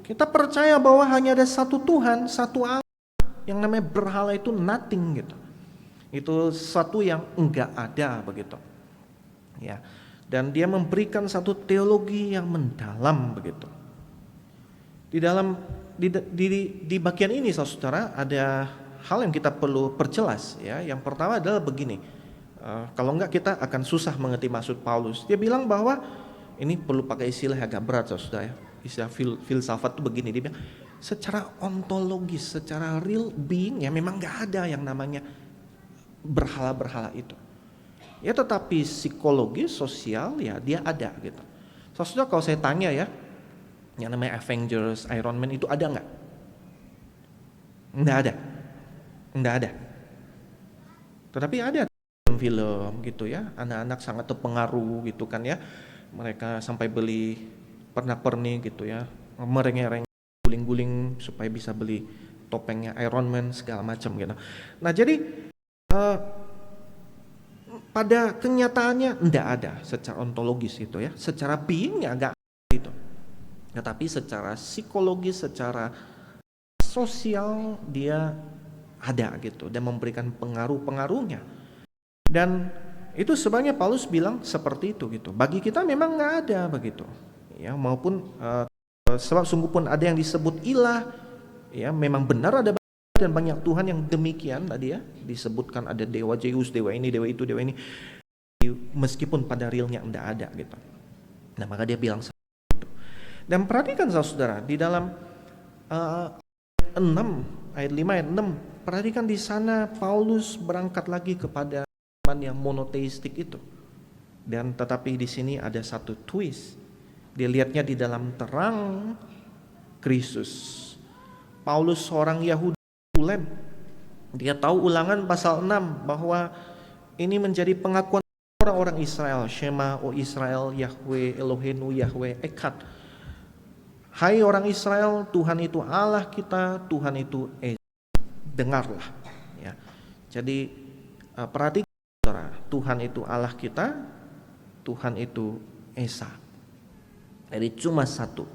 kita percaya bahwa hanya ada satu Tuhan, satu Allah. Yang namanya berhala itu nothing gitu. Itu sesuatu yang enggak ada begitu. Ya. Dan dia memberikan satu teologi yang mendalam begitu. Di bagian ini saudara ada hal yang kita perlu perjelas ya. Yang pertama adalah begini. Kalau enggak kita akan susah mengerti maksud Paulus. Dia bilang bahwa ini perlu pakai istilah agak berat saudara ya. Istilah filsafat itu begini, dia bilang secara ontologis, secara real being ya memang enggak ada yang namanya berhala-berhala itu. Ya tetapi psikologis, sosial ya dia ada gitu. Saudara, kalau saya tanya ya, yang namanya Avengers, Iron Man itu ada nggak? Nggak ada. Nggak ada. Tetapi ada film gitu ya, anak-anak sangat terpengaruh gitu kan ya. Mereka sampai beli pernak-pernik gitu ya, merengek-rengek, guling-guling supaya bisa beli topengnya Iron Man segala macam gitu. Nah jadi pada kenyataannya tidak ada secara ontologis itu ya, secara beingnya agak itu. Tetapi secara psikologis, secara sosial dia ada gitu dan memberikan pengaruh-pengaruhnya. Dan itu sebenarnya Paulus bilang seperti itu gitu. Bagi kita memang nggak ada begitu. Ya maupun sebab sungguh pun ada yang disebut ilah, ya memang benar ada dan banyak Tuhan yang demikian tadi ya, disebutkan ada dewa Zeus, dewa ini, dewa itu, dewa ini, meskipun pada realnya tidak ada gitu. Nah maka dia bilang seperti itu. Dan perhatikan saudara di dalam ayat 6, ayat 5, ayat 6, perhatikan di sana Paulus berangkat lagi kepada iman yang monoteistik itu. Dan tetapi di sini ada satu twist. Dia lihatnya di dalam terang Kristus. Paulus seorang Yahudi Yerusalem. Dia tahu Ulangan pasal 6 bahwa ini menjadi pengakuan orang-orang Israel. Shema o Israel, Yahweh Eloheinu Yahweh Echad. Hai orang Israel, Tuhan itu Allah kita, Tuhan itu Esa. Dengarlah. Ya. Jadi perhatikan saudara, Tuhan itu Allah kita, Tuhan itu Esa. Jadi cuma satu.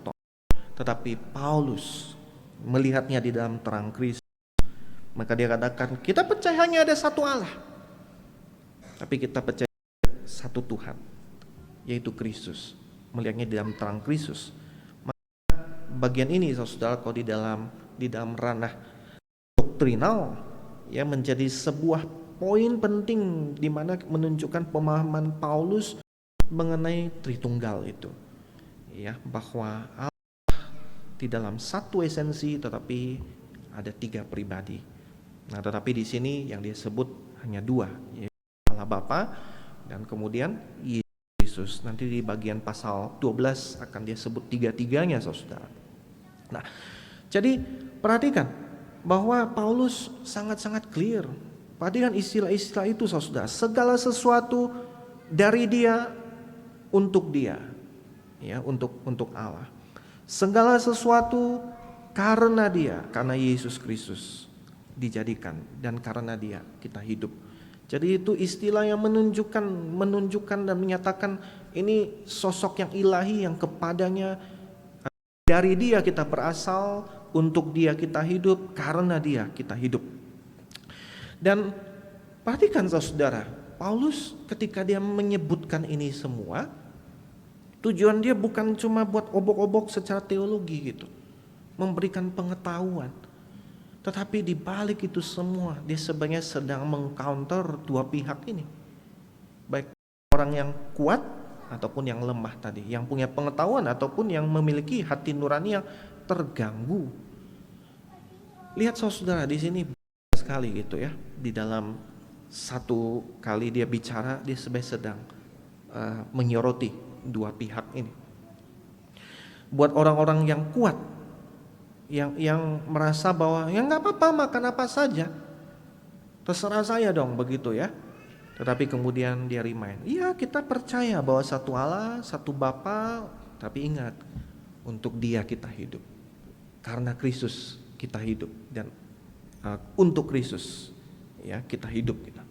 Tetapi Paulus melihatnya di dalam terang Kristus. Maka dia katakan, kita percaya hanya ada satu Allah. Tapi kita percaya satu Tuhan, yaitu Kristus. Melihatnya di dalam terang Kristus. Maka bagian ini saudara, kalau di dalam ranah doktrinal, ya, menjadi sebuah poin penting di mana menunjukkan pemahaman Paulus mengenai Tritunggal itu. Ya, bahwa Allah di dalam satu esensi tetapi ada 3 pribadi. Nah, tetapi di sini yang dia sebut hanya 2, yaitu Allah Bapa dan kemudian Yesus Kristus. Nanti di bagian pasal 12 akan dia sebut 3-tiganya, saudara. Nah, jadi perhatikan bahwa Paulus sangat-sangat clear. Perhatikan istilah-istilah itu, saudara. Segala sesuatu dari dia, untuk dia, ya, untuk Allah. Segala sesuatu karena dia, karena Yesus Kristus dijadikan, dan karena dia kita hidup. Jadi itu istilah yang menunjukkan dan menyatakan ini sosok yang ilahi yang kepadanya, dari dia kita berasal, untuk dia kita hidup, karena dia kita hidup. Dan perhatikan saudara, Paulus ketika dia menyebutkan ini semua, tujuan dia bukan cuma buat obok-obok secara teologi gitu, memberikan pengetahuan. Tetapi di balik itu semua, dia sebenarnya sedang mengcounter 2 pihak ini. Baik orang yang kuat ataupun yang lemah tadi, yang punya pengetahuan ataupun yang memiliki hati nurani yang terganggu. Lihat saudara di sini sekali gitu ya, di dalam satu kali dia bicara, dia sebenarnya sedang menyoroti 2 pihak ini. Buat orang-orang yang kuat, yang merasa bahwa ya nggak apa-apa, makan apa saja, terserah saya dong begitu ya. Tetapi kemudian dia remind, iya kita percaya bahwa satu Allah, satu Bapa, tapi ingat untuk dia kita hidup, karena Kristus kita hidup, dan untuk Kristus ya kita hidup kita.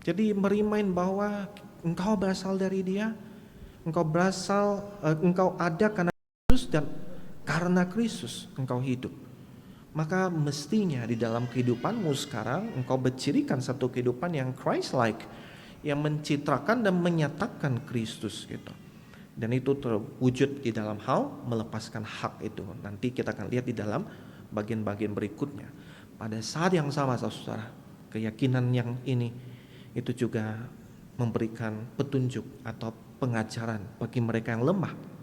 Jadi merimain bahwa engkau berasal dari dia, engkau ada karena Kristus, dan karena Kristus engkau hidup. Maka mestinya di dalam kehidupanmu sekarang engkau bercirikan satu kehidupan yang Christ-like, yang mencitrakan dan menyatakan Kristus gitu. Dan itu terwujud di dalam hal melepaskan hak itu. Nanti kita akan lihat di dalam bagian-bagian berikutnya. Pada saat yang sama saudara, keyakinan yang ini itu juga memberikan petunjuk atau pengajaran bagi mereka yang lemah.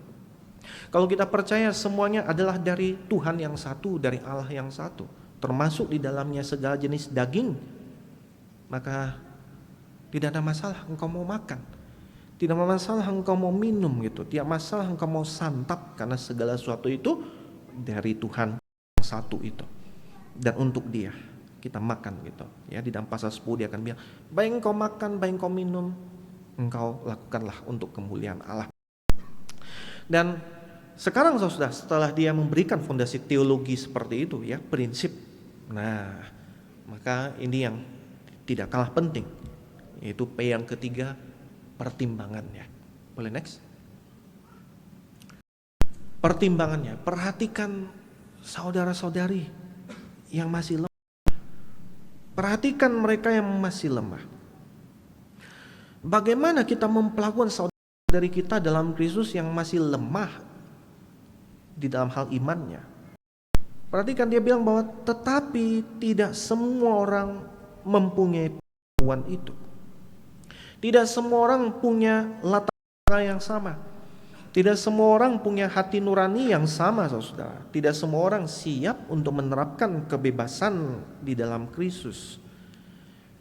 Kalau kita percaya semuanya adalah dari Tuhan yang satu, dari Allah yang satu, termasuk di dalamnya segala jenis daging, maka tidak ada masalah engkau mau makan, tidak ada masalah engkau mau minum gitu, tidak masalah engkau mau santap, karena segala sesuatu itu dari Tuhan yang satu itu, dan untuk dia kita makan gitu ya. Di dalam pasal 10 dia akan bilang, baik engkau makan, baik engkau minum, engkau lakukanlah untuk kemuliaan Allah. Dan sekarang saudara, setelah dia memberikan fondasi teologi seperti itu ya, prinsip, nah maka ini yang tidak kalah penting, yaitu P yang ketiga, pertimbangannya. Boleh next? Pertimbangannya, perhatikan saudara-saudari yang masih lemah. Perhatikan mereka yang masih lemah. Bagaimana kita memperlakukan saudara-saudari kita dalam Kristus yang masih lemah di dalam hal imannya. Perhatikan dia bilang bahwa tetapi tidak semua orang mempunyai pengetahuan itu. Tidak semua orang punya latar belakang yang sama. Tidak semua orang punya hati nurani yang sama, saudara. Tidak semua orang siap untuk menerapkan kebebasan di dalam Kristus.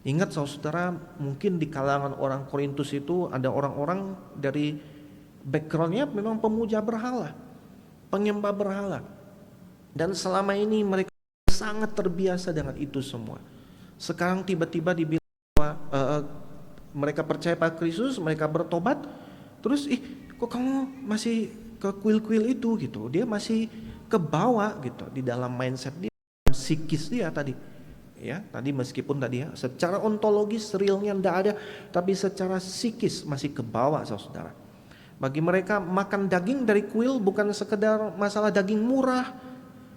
Ingat saudara, mungkin di kalangan orang Korintus itu ada orang-orang dari backgroundnya memang pemuja berhala, penyembah berhala, dan selama ini mereka sangat terbiasa dengan itu semua. Sekarang tiba-tiba dibilang bahwa mereka percaya pada Kristus, mereka bertobat, terus kok kamu masih ke kuil-kuil itu gitu. Dia masih kebawa gitu di dalam mindset dia, psikis dia tadi. Ya, tadi meskipun tadi ya secara ontologis realnya enggak ada, tapi secara psikis masih kebawa saudara. Bagi mereka makan daging dari kuil bukan sekedar masalah daging murah,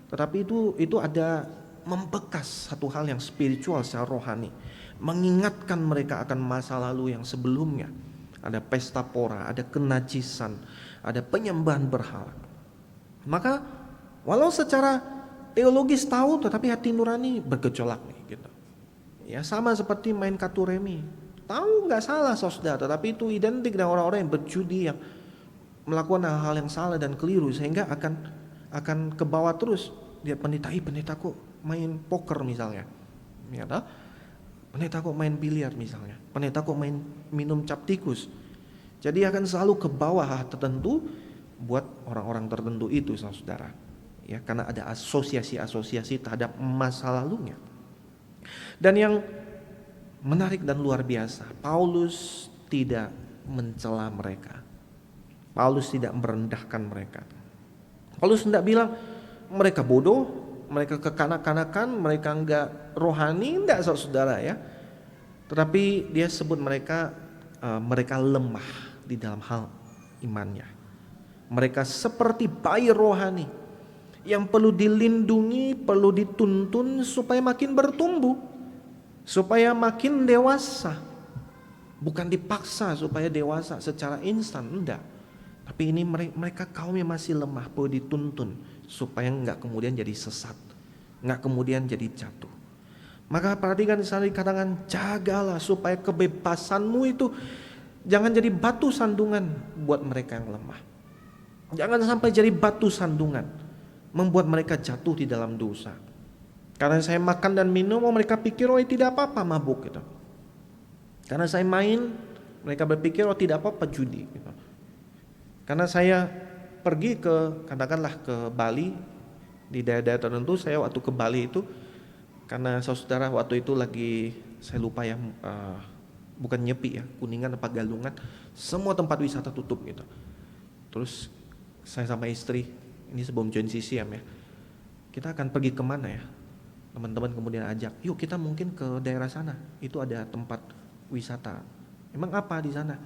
tetapi itu ada membekas satu hal yang spiritual secara rohani, mengingatkan mereka akan masa lalu yang sebelumnya. Ada pesta pora, ada kenajisan, ada penyembahan berhala. Maka walau secara teologis tahu, tetapi hati nurani bergejolak nih gitu. Ya sama seperti main kartu remi. Tahu nggak salah saudara, tetapi itu identik dengan orang-orang yang berjudi, yang melakukan hal-hal yang salah dan keliru, sehingga akan ke bawah terus. Dia pendeta kok main poker misalnya, ya toh? Pendeta kok main biliar misalnya, pendeta kok main minum cap tikus. Jadi akan selalu ke bawah hal tertentu buat orang-orang tertentu itu saudara. Ya, karena ada asosiasi-asosiasi terhadap masa lalunya. Dan yang menarik dan luar biasa, Paulus tidak mencela mereka. Paulus tidak merendahkan mereka. Paulus tidak bilang mereka bodoh, mereka kekanak-kanakan, mereka enggak rohani, enggak saudara ya. Tetapi dia sebut mereka lemah di dalam hal imannya. Mereka seperti bayi rohani yang perlu dilindungi, perlu dituntun supaya makin bertumbuh, supaya makin dewasa. Bukan dipaksa supaya dewasa secara instan, enggak. Tapi ini mereka kaum yang masih lemah, perlu dituntun supaya enggak kemudian jadi sesat, enggak kemudian jadi jatuh. Maka perhatikan di sana dikatakan, jagalah supaya kebebasanmu itu jangan jadi batu sandungan buat mereka yang lemah. Jangan sampai jadi batu sandungan membuat mereka jatuh di dalam dosa. Karena saya makan dan minum, mereka pikir tidak apa-apa mabuk gitu. Karena saya main, mereka berpikir tidak apa-apa judi gitu. Karena saya pergi katakanlah ke Bali, di daerah-daerah tertentu, saya waktu ke Bali itu, karena saudara waktu itu lagi, saya lupa ya, bukan Nyepi ya, Kuningan apa Galungan, semua tempat wisata tutup gitu. Terus saya sama istri, ini sebelum join CCM ya, kita akan pergi kemana ya? Teman-teman kemudian ajak, yuk kita mungkin ke daerah sana, itu ada tempat wisata. Emang apa di sana?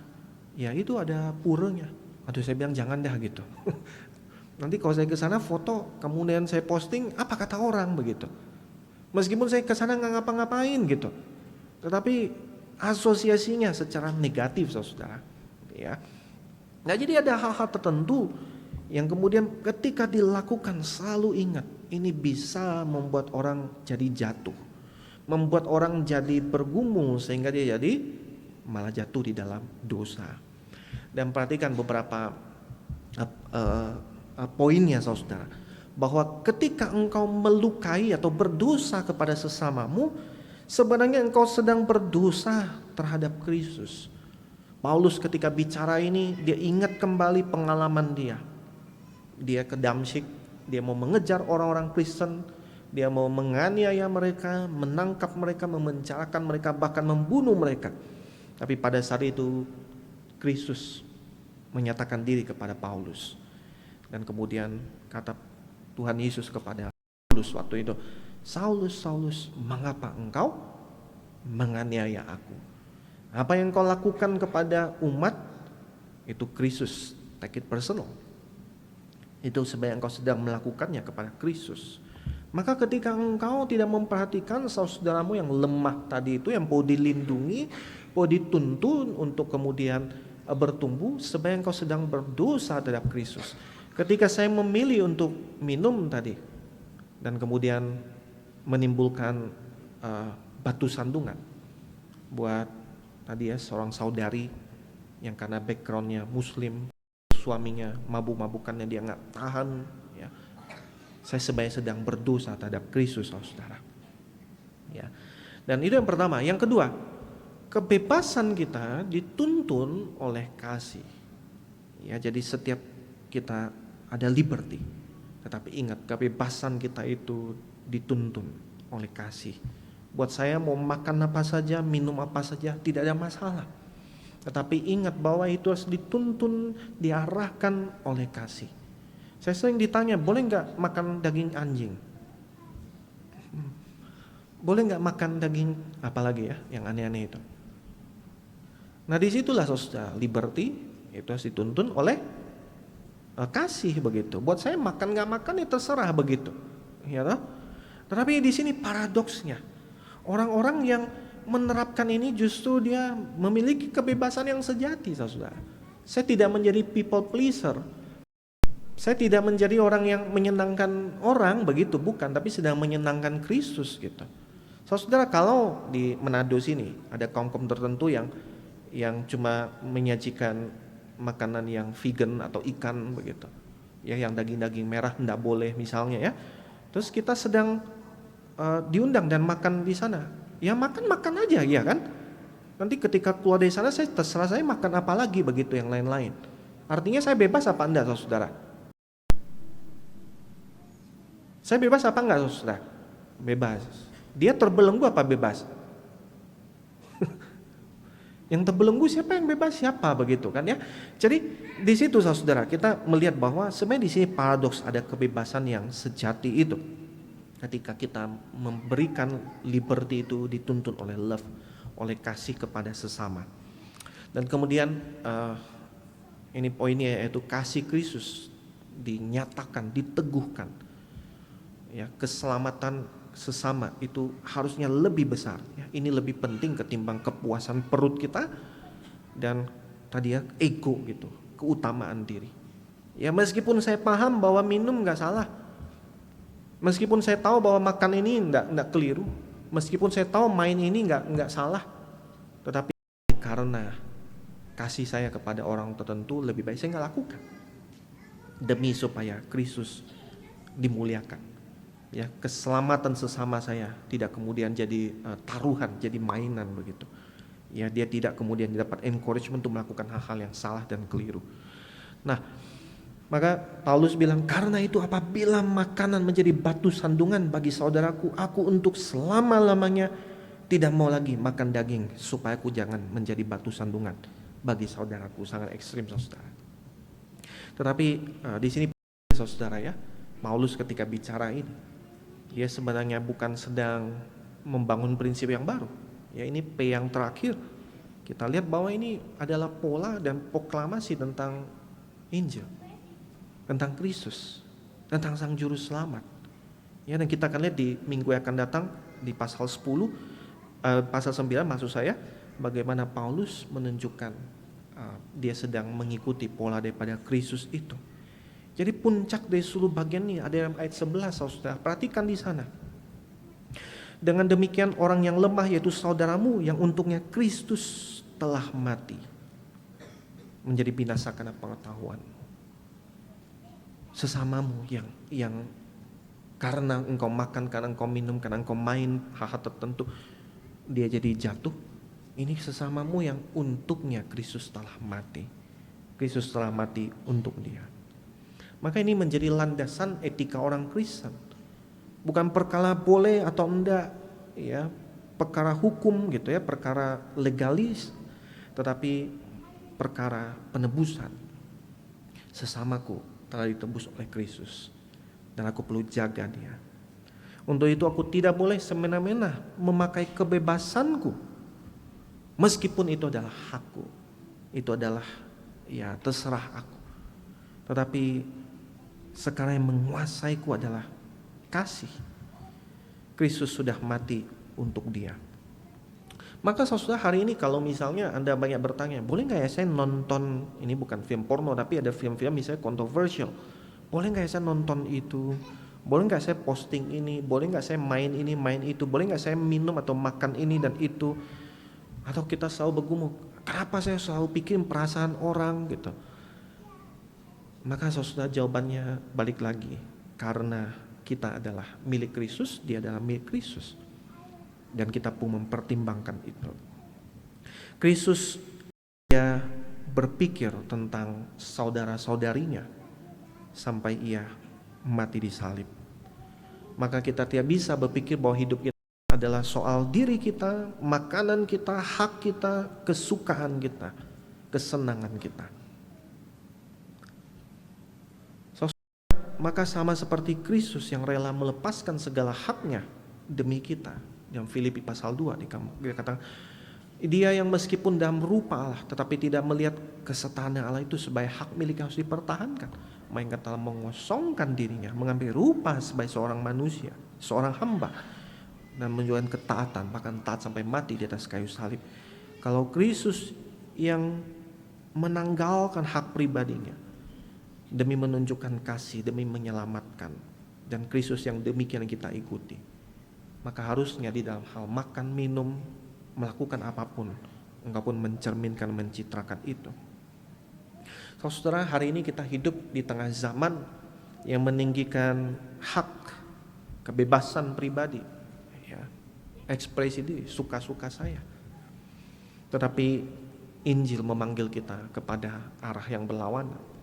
Ya itu ada puranya. Aduh saya bilang jangan dah gitu. Nanti kalau saya ke sana foto, kemudian saya posting, apa kata orang begitu. Meskipun saya ke sana nggak ngapa-ngapain gitu, tetapi asosiasinya secara negatif saudara. Ya. Nah jadi ada hal-hal tertentu yang kemudian ketika dilakukan selalu ingat, ini bisa membuat orang jadi jatuh, membuat orang jadi bergumul sehingga dia jadi malah jatuh di dalam dosa. Dan perhatikan beberapa poinnya saudara, bahwa ketika engkau melukai atau berdosa kepada sesamamu, sebenarnya engkau sedang berdosa terhadap Kristus. Paulus ketika bicara ini, dia ingat kembali pengalaman dia. Dia ke Damsyik, dia mau mengejar orang-orang Kristen, dia mau menganiaya mereka, menangkap mereka, memenjarakan mereka, bahkan membunuh mereka. Tapi pada saat itu Kristus menyatakan diri kepada Paulus. Dan kemudian kata Tuhan Yesus kepada Paulus waktu itu, Saulus, Saulus, mengapa engkau menganiaya aku? Apa yang kau lakukan kepada umat, itu Kristus, take it personal. Itu sebenarnya engkau sedang melakukannya kepada Kristus. Maka ketika engkau tidak memperhatikan saudaramu yang lemah tadi itu, yang perlu dilindungi, perlu dituntun untuk kemudian bertumbuh, sebenarnya engkau sedang berdosa terhadap Kristus. Ketika saya memilih untuk minum tadi dan kemudian menimbulkan batu sandungan buat tadi ya seorang saudari yang karena backgroundnya Muslim, suaminya mabuk-mabukannya dia nggak tahan ya, saya sebenarnya sedang berdosa terhadap Kristus saudara ya. Dan itu yang pertama. Yang kedua, kebebasan kita dituntun oleh kasih ya. Jadi setiap kita ada liberty, tetapi ingat kebebasan kita itu dituntun oleh kasih. Buat saya mau makan apa saja, minum apa saja, tidak ada masalah. Tetapi ingat bahwa itu harus dituntun, diarahkan oleh kasih. Saya sering ditanya, boleh nggak makan daging anjing? Boleh nggak makan daging apalagi ya, yang aneh-aneh itu. Nah disitulah saudara, liberty itu harus dituntun oleh kasih begitu. Buat saya makan nggak makan ya terserah begitu, ya toh. Tetapi di sini paradoksnya, orang-orang yang menerapkan ini justru dia memiliki kebebasan yang sejati, saudara. Saya tidak menjadi people pleaser. Saya tidak menjadi orang yang menyenangkan orang begitu, bukan, tapi sedang menyenangkan Kristus gitu. Saudara, kalau di Manado sini ada kaum-kaum tertentu yang cuma menyajikan makanan yang vegan atau ikan begitu, ya, yang daging-daging merah tidak boleh misalnya ya. Terus kita sedang diundang dan makan di sana, ya makan aja ya kan. Nanti ketika keluar dari sana terserah saya makan apa lagi begitu yang lain-lain. Artinya saya bebas apa enggak saudara? Saya bebas apa enggak saudara? Bebas. Dia terbelenggu apa bebas? Yang terbelenggu siapa, yang bebas siapa begitu kan ya. Jadi di situ saudara kita melihat bahwa sebenarnya di sini paradoks, ada kebebasan yang sejati itu. Ketika kita memberikan liberty itu dituntun oleh love, oleh kasih kepada sesama. Dan kemudian ini poinnya, yaitu kasih Kristus dinyatakan, diteguhkan. Ya, keselamatan sesama itu harusnya lebih besar ya. Ini lebih penting ketimbang kepuasan perut kita dan tadi ya ego gitu, keutamaan diri. Ya meskipun saya paham bahwa minum nggak salah, meskipun saya tahu bahwa makan ini nggak keliru, meskipun saya tahu main ini nggak salah, tetapi karena kasih saya kepada orang tertentu lebih baik saya nggak lakukan demi supaya Kristus dimuliakan. Ya, keselamatan sesama saya tidak kemudian jadi taruhan, jadi mainan begitu. Ya, dia tidak kemudian dapat encouragement untuk melakukan hal-hal yang salah dan keliru. Nah, maka Paulus bilang, karena itu apabila makanan menjadi batu sandungan bagi saudaraku, aku untuk selama-lamanya tidak mau lagi makan daging supaya aku jangan menjadi batu sandungan bagi saudaraku. Sangat ekstrim saudara. Tetapi di sini saudara ya, Paulus ketika bicara ini, dia sebenarnya bukan sedang membangun prinsip yang baru. Ya, ini P yang terakhir. Kita lihat bahwa ini adalah pola dan proklamasi tentang Injil, tentang Kristus, tentang Sang Juru Selamat. Ya, dan kita akan lihat di minggu yang akan datang di pasal 10, pasal 9 maksud saya, bagaimana Paulus menunjukkan dia sedang mengikuti pola daripada Kristus itu. Jadi puncak dari seluruh bagian ini ada dalam ayat 11 saudara. Perhatikan di sana. Dengan demikian orang yang lemah yaitu saudaramu yang untungnya Kristus telah mati menjadi binasa karena pengetahuan. Sesamamu yang karena engkau makan, karena engkau minum, karena engkau main hal-hal tertentu dia jadi jatuh. Ini sesamamu yang untuknya Kristus telah mati. Kristus telah mati untuk dia. Maka ini menjadi landasan etika orang Kristen. Bukan perkara boleh atau enggak, ya, perkara hukum gitu ya, perkara legalis, tetapi perkara penebusan. Sesamaku telah ditebus oleh Kristus dan aku perlu jaga dia. Untuk itu aku tidak boleh semena-mena memakai kebebasanku, meskipun itu adalah hakku, itu adalah ya terserah aku. Tetapi sekarang yang menguasaiku adalah kasih. Kristus sudah mati untuk dia. Maka saudara, hari ini kalau misalnya Anda banyak bertanya, boleh nggak ya saya nonton, ini bukan film porno tapi ada film-film misalnya kontroversial, boleh nggak ya saya nonton itu, boleh nggak saya posting ini, boleh nggak saya main ini main itu, boleh nggak saya minum atau makan ini dan itu. Atau kita selalu bergumul, kenapa saya selalu pikirin perasaan orang gitu. Maka saudara, jawabannya balik lagi, karena kita adalah milik Kristus, dia adalah milik Kristus, dan kita pun mempertimbangkan itu. Kristus dia berpikir tentang saudara-saudarinya sampai ia mati di salib. maka kita tidak bisa berpikir bahwa hidup kita adalah soal diri kita, makanan kita, hak kita, kesukaan kita, kesenangan kita. Maka sama seperti Kristus yang rela melepaskan segala haknya demi kita. Yang Filipi pasal 2 dia katakan, dia yang meskipun dalam rupa Allah tetapi tidak melihat kesetaraan Allah itu sebagai hak milik yang harus dipertahankan, melainkan telah mengosongkan dirinya, mengambil rupa sebagai seorang manusia, seorang hamba, dan menunjukkan ketaatan, bahkan taat sampai mati di atas kayu salib. Kalau Kristus yang menanggalkan hak pribadinya demi menunjukkan kasih, demi menyelamatkan, dan Kristus yang demikian kita ikuti, maka harusnya di dalam hal makan, minum, melakukan apapun, engkau pun mencerminkan, mencitrakan itu. Saudara, hari ini kita hidup di tengah zaman yang meninggikan hak, kebebasan pribadi, ya, ekspresi diri, suka-suka saya. Tetapi Injil memanggil kita kepada arah yang berlawanan,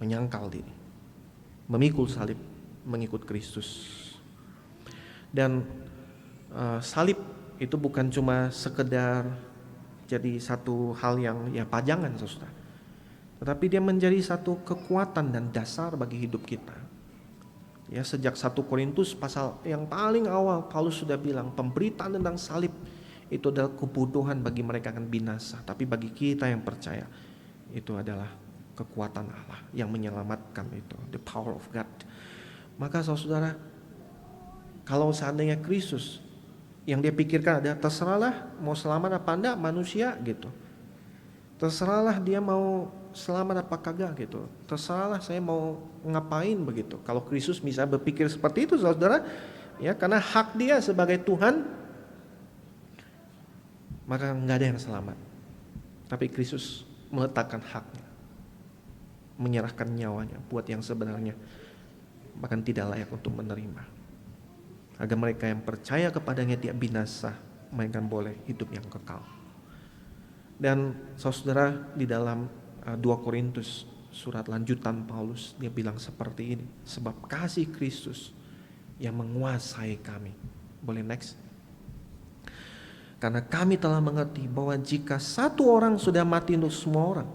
menyangkal diri, memikul salib, mengikut Kristus. Dan salib itu bukan cuma sekedar jadi satu hal yang ya pajangan, saudara, tetapi dia menjadi satu kekuatan dan dasar bagi hidup kita. Ya, sejak 1 Korintus pasal yang paling awal Paulus sudah bilang pemberitaan tentang salib itu adalah kebodohan bagi mereka akan binasa, tapi bagi kita yang percaya itu adalah kekuatan Allah yang menyelamatkan, itu the power of God. Maka saudara, kalau seandainya Kristus yang dia pikirkan ada, terserahlah mau selamat apa enggak manusia gitu, terserahlah dia mau selamat apa kagak gitu, terserahlah saya mau ngapain begitu. Kalau Kristus bisa berpikir seperti itu, saudara, ya, karena hak dia sebagai Tuhan, maka nggak ada yang selamat. Tapi Kristus meletakkan haknya, menyerahkan nyawanya buat yang sebenarnya bahkan tidak layak untuk menerima, agar mereka yang percaya kepadanya tidak binasa, melainkan boleh hidup yang kekal. Dan saudara, di dalam 2 Korintus, surat lanjutan Paulus, dia bilang seperti ini, sebab kasih Kristus yang menguasai kami. Boleh next? Karena kami telah mengerti bahwa jika satu orang sudah mati untuk semua orang,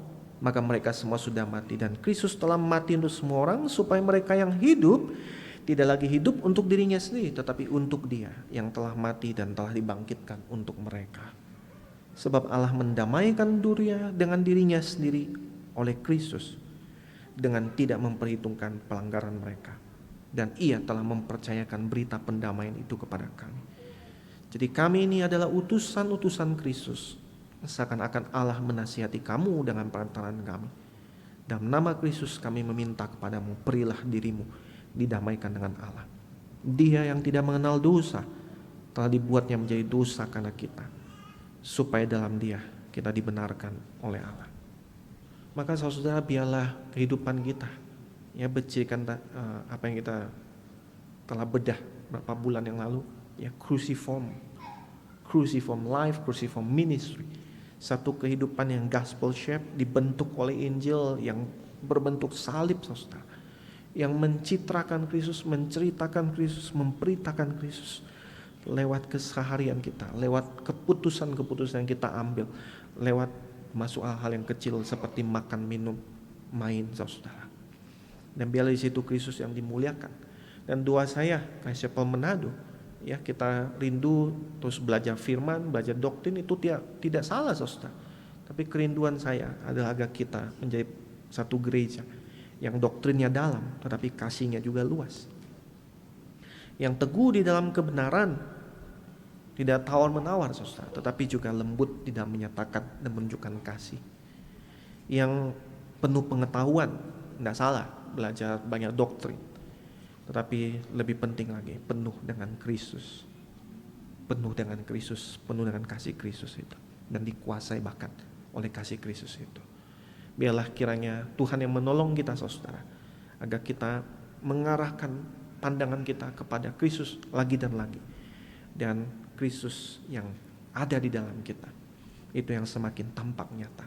maka mereka semua sudah mati, dan Kristus telah mati untuk semua orang, supaya mereka yang hidup tidak lagi hidup untuk dirinya sendiri, tetapi untuk Dia yang telah mati dan telah dibangkitkan untuk mereka. Sebab Allah mendamaikan dunia dengan dirinya sendiri oleh Kristus, dengan tidak memperhitungkan pelanggaran mereka, dan Ia telah mempercayakan berita pendamaian itu kepada kami. Jadi kami ini adalah utusan-utusan Kristus, seakan-akan Allah menasihati kamu dengan perantaraan kami. Dalam nama Kristus kami meminta kepadamu, berilah dirimu didamaikan dengan Allah. Dia yang tidak mengenal dosa telah dibuatnya menjadi dosa karena kita, supaya dalam Dia kita dibenarkan oleh Allah. Maka saudara, biarlah kehidupan kita ya becerikan apa yang kita telah bedah beberapa bulan yang lalu, ya, cruciform life, cruciform ministry, satu kehidupan yang gospel shape, dibentuk oleh Injil yang berbentuk salib, saudara, yang mencitrakan Kristus, menceritakan Kristus, memberitakan Kristus lewat keseharian kita, lewat keputusan-keputusan yang kita ambil, lewat masuk hal-hal yang kecil seperti makan, minum, main, saudara. Dan biarlah di situ Kristus yang dimuliakan. Dan doa saya, Christ Chapel Manado, ya, kita rindu terus belajar firman, belajar doktrin, itu tidak salah, saudara. Tapi kerinduan saya adalah agar kita menjadi satu gereja yang doktrinnya dalam, tetapi kasihnya juga luas, yang teguh di dalam kebenaran, tidak tawar-menawar, saudara, tetapi juga lembut di dalam menyatakan dan menunjukkan kasih, yang penuh pengetahuan, tidak salah belajar banyak doktrin, tetapi lebih penting lagi penuh dengan Kristus, penuh dengan Kristus, penuh dengan kasih Kristus itu, dan dikuasai bahkan oleh kasih Kristus itu. Biarlah kiranya Tuhan yang menolong kita, saudara, agar kita mengarahkan pandangan kita kepada Kristus lagi dan lagi, dan Kristus yang ada di dalam kita itu yang semakin tampak nyata.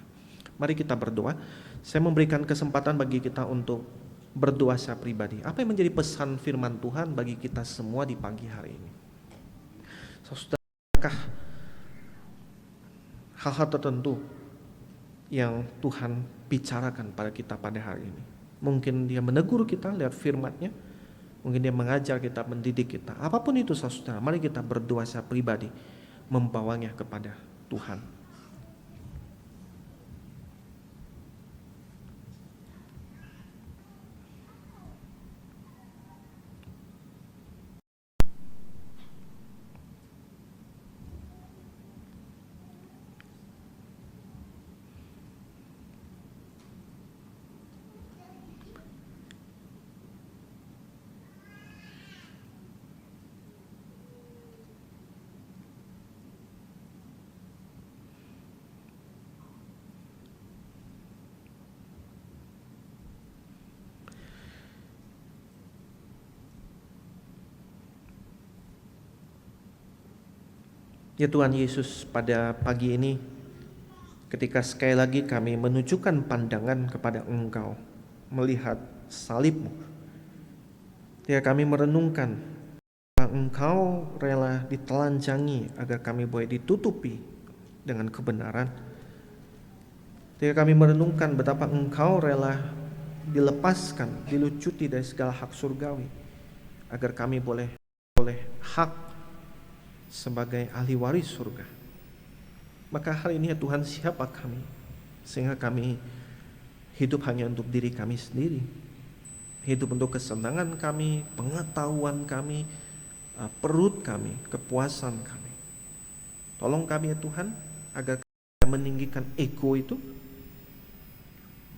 Mari kita berdoa. Saya memberikan kesempatan bagi kita untuk berdoa secara pribadi. Apa yang menjadi pesan firman Tuhan bagi kita semua di pagi hari ini? Saudara, hal-hal tertentu yang Tuhan bicarakan pada kita pada hari ini? Mungkin dia menegur kita lewat firman-Nya, mungkin dia mengajar kita, mendidik kita. Apapun itu saudara, mari kita berdoa secara pribadi, membawanya kepada Tuhan. Ya Tuhan Yesus, pada pagi ini ketika sekali lagi kami menunjukkan pandangan kepada Engkau, melihat salib-Mu, ya kami merenungkan bahwa Engkau rela ditelanjangi agar kami boleh ditutupi dengan kebenaran. Ya kami merenungkan betapa Engkau rela dilepaskan, dilucuti dari segala hak surgawi agar kami boleh hak sebagai ahli waris surga. Maka hari ini ya Tuhan, siapa kami sehingga kami hidup hanya untuk diri kami sendiri, hidup untuk kesenangan kami, pengetahuan kami, perut kami, kepuasan kami. Tolong kami ya Tuhan, agar kami meninggikan ego itu,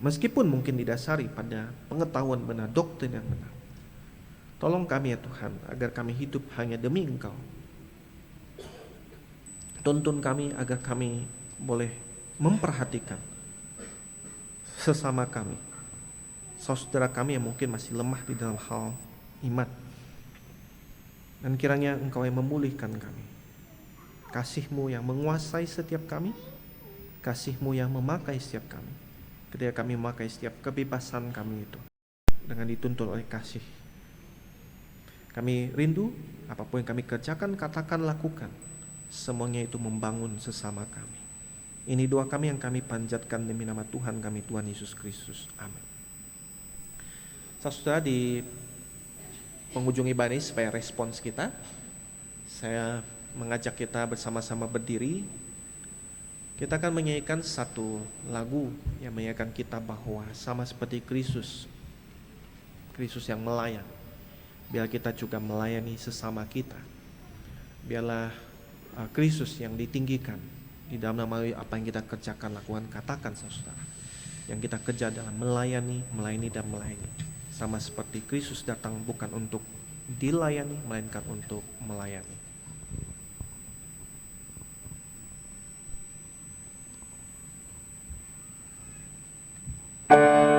meskipun mungkin didasari pada pengetahuan benar, doktrin yang benar. Tolong kami ya Tuhan, agar kami hidup hanya demi Engkau. Tuntun kami agar kami boleh memperhatikan sesama kami, saudara kami yang mungkin masih lemah di dalam hal iman. Dan kiranya Engkau yang memulihkan kami. Kasih-Mu yang menguasai setiap kami, kasih-Mu yang memakai setiap kami. Ketika kami memakai setiap kebebasan kami itu dengan dituntun oleh kasih. Kami rindu apapun yang kami kerjakan, katakan, lakukan, semuanya itu membangun sesama kami. Ini doa kami yang kami panjatkan demi nama Tuhan kami, Tuhan Yesus Kristus. Amin. Saudara, di penghujung ibadah ini supaya respons kita, saya mengajak kita bersama-sama berdiri. Kita akan menyanyikan satu lagu yang mengingatkan kita bahwa sama seperti Kristus yang melayan, biar kita juga melayani sesama kita. Biarlah Kristus yang ditinggikan di dalam nama apa yang kita kerjakan, lakukan, katakan saudara. Yang kita kerja dalam melayani dan melayani. Sama seperti Kristus datang bukan untuk dilayani, melainkan untuk melayani. We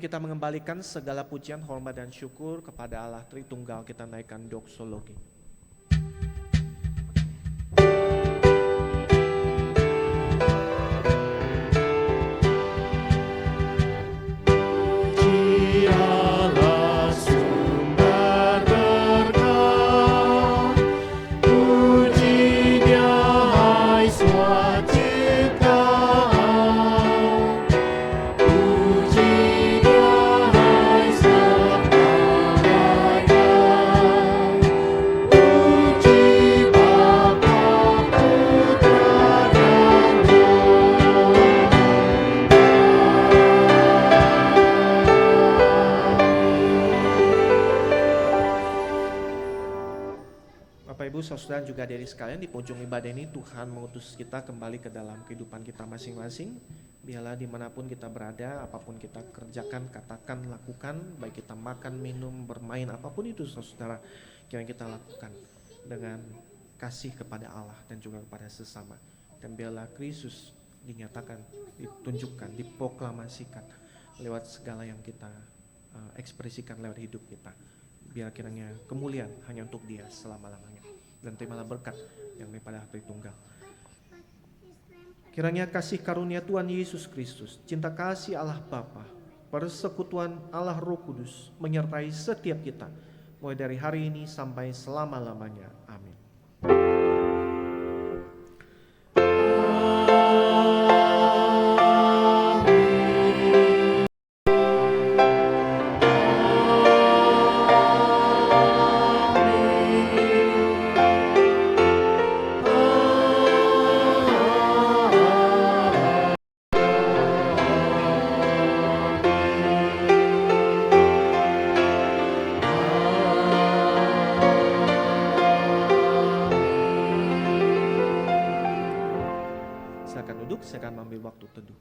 kita mengembalikan segala pujian, hormat dan syukur kepada Allah Tritunggal, kita naikkan doksologi. Saudara juga dari sekalian, di pojok ibadah ini Tuhan mengutus kita kembali ke dalam kehidupan kita masing-masing. Biarlah dimanapun kita berada, apapun kita kerjakan, katakan, lakukan, baik kita makan, minum, bermain, apapun itu saudara yang kita lakukan dengan kasih kepada Allah dan juga kepada sesama. Dan biarlah Kristus dinyatakan, ditunjukkan, diproklamasikan lewat segala yang kita ekspresikan lewat hidup kita. Biar kiranya kemuliaan hanya untuk Dia selama-lamanya. Dan terimalah berkat yang daripada Tritunggal. Kiranya kasih karunia Tuhan Yesus Kristus, cinta kasih Allah Bapa, persekutuan Allah Roh Kudus menyertai setiap kita, mulai dari hari ini sampai selama-lamanya. Amin. Saya akan mengambil waktu teduh.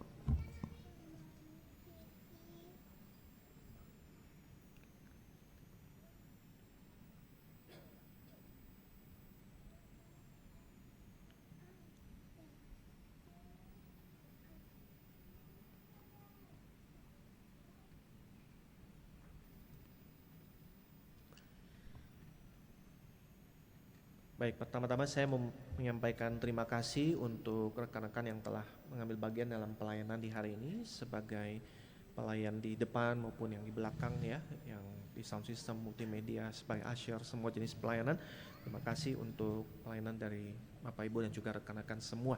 Baik, pertama-tama saya mau menyampaikan terima kasih untuk rekan-rekan yang telah mengambil bagian dalam pelayanan di hari ini sebagai pelayan di depan maupun yang di belakang ya, yang di sound system, multimedia, sebagai usher, semua jenis pelayanan. Terima kasih untuk pelayanan dari Bapak Ibu dan juga rekan-rekan semua.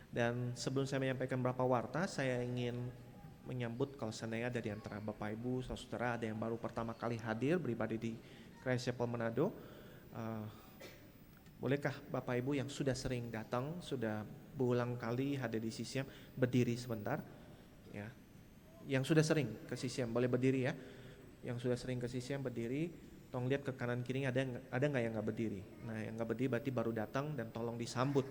Dan sebelum saya menyampaikan beberapa warta, saya ingin menyambut kalau seandainya ada di antara Bapak Ibu, saudara ada yang baru pertama kali hadir beribadah di Christ Chapel Manado. Bolehkah Bapak Ibu yang sudah sering datang, sudah berulang kali hadir di CCM, berdiri sebentar ya. Yang sudah sering ke CCM boleh berdiri ya. Yang sudah sering ke CCM berdiri, tolong lihat ke kanan kiri ada nggak yang nggak berdiri. Nah yang nggak berdiri berarti baru datang dan tolong disambut,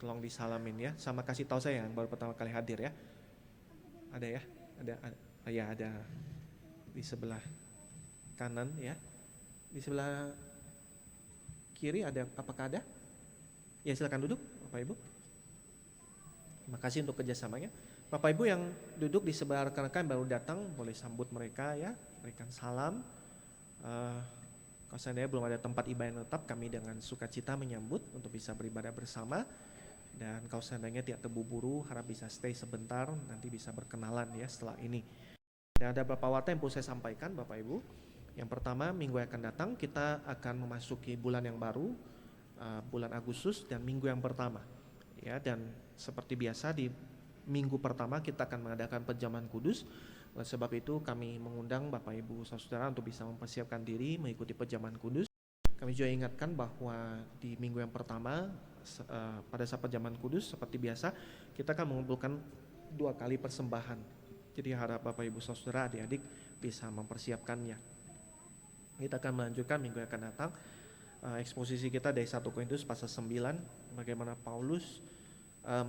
tolong disalamin ya. Sama kasih tahu saya yang baru pertama kali hadir ya. Ada ya, ya ada di sebelah kanan ya, di sebelah kiri ada, apakah ada? Ya silakan duduk Bapak Ibu. Terima kasih untuk kerjasamanya. Bapak Ibu yang duduk di sebelah rekan-rekan baru datang, boleh sambut mereka ya, berikan salam. Kalau seandainya belum ada tempat ibadah yang tetap, kami dengan sukacita menyambut untuk bisa beribadah bersama. Dan kalau seandainya tidak terburu-buru, harap bisa stay sebentar, nanti bisa berkenalan ya setelah ini. Dan ada beberapa warta yang perlu saya sampaikan Bapak Ibu. Yang pertama, minggu yang akan datang kita akan memasuki bulan yang baru, bulan Agustus dan minggu yang pertama. Ya, dan seperti biasa di minggu pertama kita akan mengadakan perjamuan kudus. Oleh sebab itu kami mengundang Bapak Ibu saudara untuk bisa mempersiapkan diri mengikuti perjamuan kudus. Kami juga ingatkan bahwa di minggu yang pertama pada saat perjamuan kudus seperti biasa kita akan mengumpulkan 2 kali persembahan. Jadi harap Bapak Ibu saudara adik-adik bisa mempersiapkannya. Kita akan melanjutkan minggu yang akan datang eksposisi kita dari 1 Korintus pasal 9, bagaimana Paulus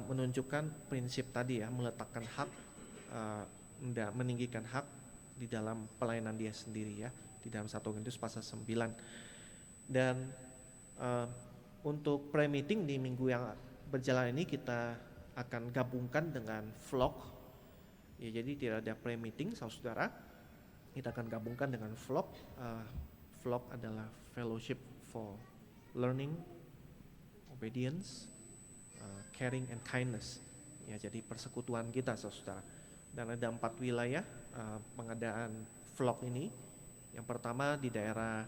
menunjukkan prinsip tadi ya, meletakkan hak, meninggikan hak di dalam pelayanan dia sendiri ya, di dalam 1 Korintus pasal 9. Dan untuk pre-meeting di minggu yang berjalan ini kita akan gabungkan dengan vlog ya, jadi tidak ada pre-meeting saudara, kita akan gabungkan dengan vlog. Vlog adalah fellowship for learning, obedience, caring and kindness. Ya, jadi persekutuan kita, saudara. Dan ada 4 wilayah pengadaan vlog ini. Yang pertama di daerah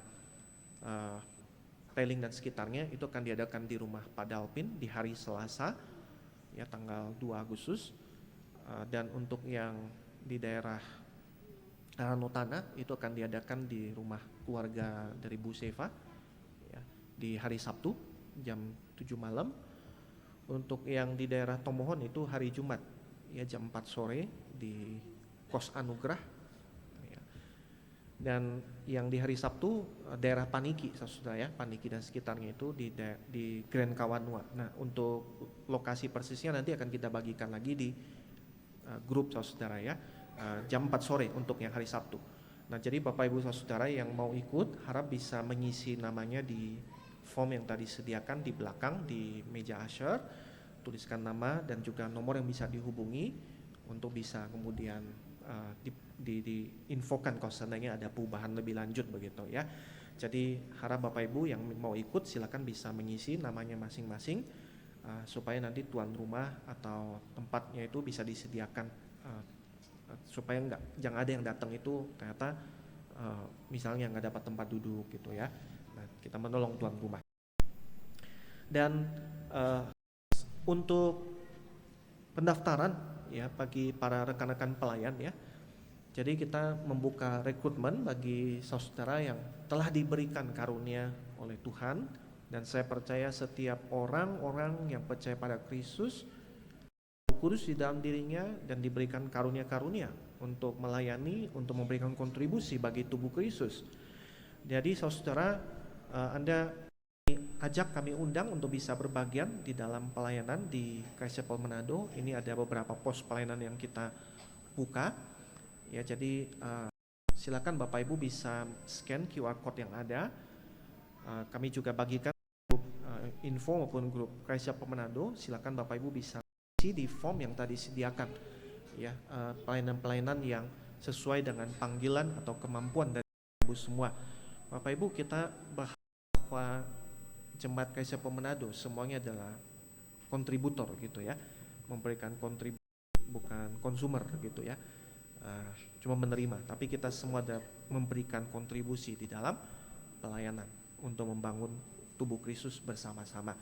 Tailing dan sekitarnya, itu akan diadakan di rumah Pak Dalpin di hari Selasa, ya tanggal 2 Agustus. Dan untuk yang di daerah Ranotana itu akan diadakan di rumah keluarga dari Bu Seva, ya, di hari Sabtu jam 7 malam. Untuk yang di daerah Tomohon itu hari Jumat, ya jam 4 sore di Kos Anugerah, ya. Dan yang di hari Sabtu daerah Paniki, saudara ya, Paniki dan sekitarnya itu di Grand Kawanua. Nah, untuk lokasi persisnya nanti akan kita bagikan lagi di grup saudara ya, jam 4 sore untuk yang hari Sabtu. Nah, jadi Bapak Ibu saudara yang mau ikut harap bisa mengisi namanya di form yang tadi sediakan di belakang di meja usher, tuliskan nama dan juga nomor yang bisa dihubungi untuk bisa kemudian diinfokan kalau seandainya ada perubahan lebih lanjut begitu ya. Jadi harap Bapak Ibu yang mau ikut silakan bisa mengisi namanya masing-masing, supaya nanti tuan rumah atau tempatnya itu bisa disediakan, supaya jangan ada yang datang itu ternyata misalnya nggak dapat tempat duduk gitu ya. Nah, kita menolong tuan rumah. Dan untuk pendaftaran ya bagi para rekan-rekan pelayan ya, jadi kita membuka rekrutmen bagi saudara yang telah diberikan karunia oleh Tuhan. Dan saya percaya setiap orang-orang yang percaya pada Kristus, kudus di dalam dirinya dan diberikan karunia-karunia untuk melayani, untuk memberikan kontribusi bagi tubuh Kristus. Jadi saudara, Anda kami undang untuk bisa berbagian di dalam pelayanan di Christ Chapel Manado. Ini ada beberapa pos pelayanan yang kita buka. Ya, jadi silakan Bapak Ibu bisa scan QR code yang ada. Kami juga bagikan grup info maupun grup Christ Chapel Manado. Silakan Bapak Ibu bisa isi di form yang tadi sediakan. Ya, pelayanan-pelayanan yang sesuai dengan panggilan atau kemampuan dari Ibu semua. Bapak Ibu, kita bahwa Jemaat Christ Chapel Manado semuanya adalah kontributor gitu ya, memberikan kontribusi, bukan konsumer gitu ya, cuma menerima, tapi kita semua ada memberikan kontribusi di dalam pelayanan untuk membangun tubuh Kristus bersama-sama.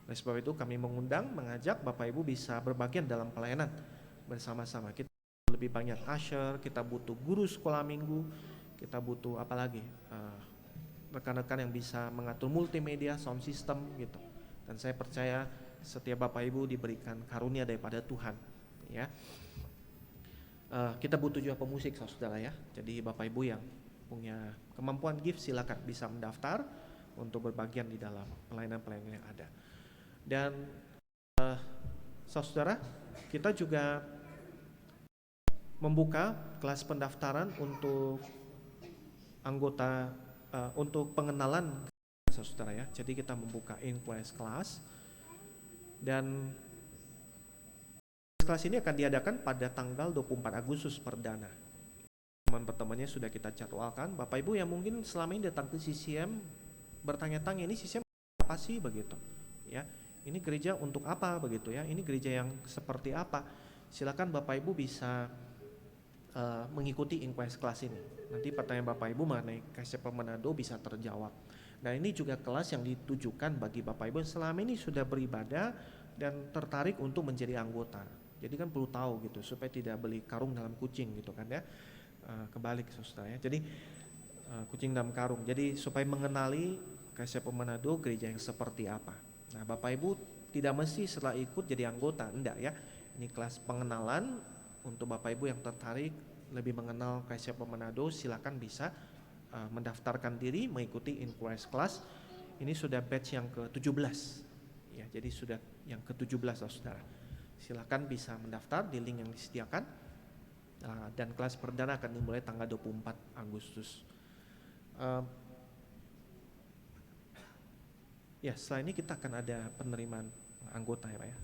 Oleh sebab itu kami mengajak Bapak Ibu bisa berbagian dalam pelayanan bersama-sama. Kita lebih banyak usher, kita butuh guru sekolah minggu, kita butuh apa lagi, rekan-rekan yang bisa mengatur multimedia, sound system gitu. Dan saya percaya setiap Bapak Ibu diberikan karunia daripada Tuhan ya. Kita butuh juga pemusik saudara ya. Jadi Bapak Ibu yang punya kemampuan gift silakan bisa mendaftar untuk berbagian di dalam pelayanan-pelayanan yang ada. Dan saudara, kita juga membuka kelas pendaftaran untuk anggota untuk pengenalan saudara ya. Jadi kita membuka inquest class, dan kelas ini akan diadakan pada tanggal 24 Agustus perdana. Pertemuannya sudah kita jadwalkan. Bapak Ibu yang mungkin selama ini datang ke CCM bertanya-tanya, ini CCM apa sih begitu ya, ini gereja untuk apa begitu ya, ini gereja yang seperti apa, silakan Bapak Ibu bisa mengikuti inquest class ini. Nanti pertanyaan Bapak Ibu mengenai Christ Chapel Manado bisa terjawab. Nah, ini juga kelas yang ditujukan bagi Bapak Ibu yang selama ini sudah beribadah dan tertarik untuk menjadi anggota. Jadi kan perlu tahu gitu supaya tidak beli karung dalam kucing gitu kan ya. Kebalik saudara ya. Jadi kucing dalam karung. Jadi supaya mengenali Christ Chapel Manado gereja yang seperti apa. Nah, Bapak Ibu tidak mesti setelah ikut jadi anggota, enggak ya. Ini kelas pengenalan untuk Bapak Ibu yang tertarik lebih mengenal Christ Chapel Manado, silakan bisa mendaftarkan diri mengikuti inquest class. Ini sudah batch yang ke-17 ya, jadi sudah yang ke-17 saudara. Silakan bisa mendaftar di link yang disediakan, dan kelas perdana akan dimulai tanggal 24 Agustus. Ya, setelah ini kita akan ada penerimaan anggota ya Pak ya.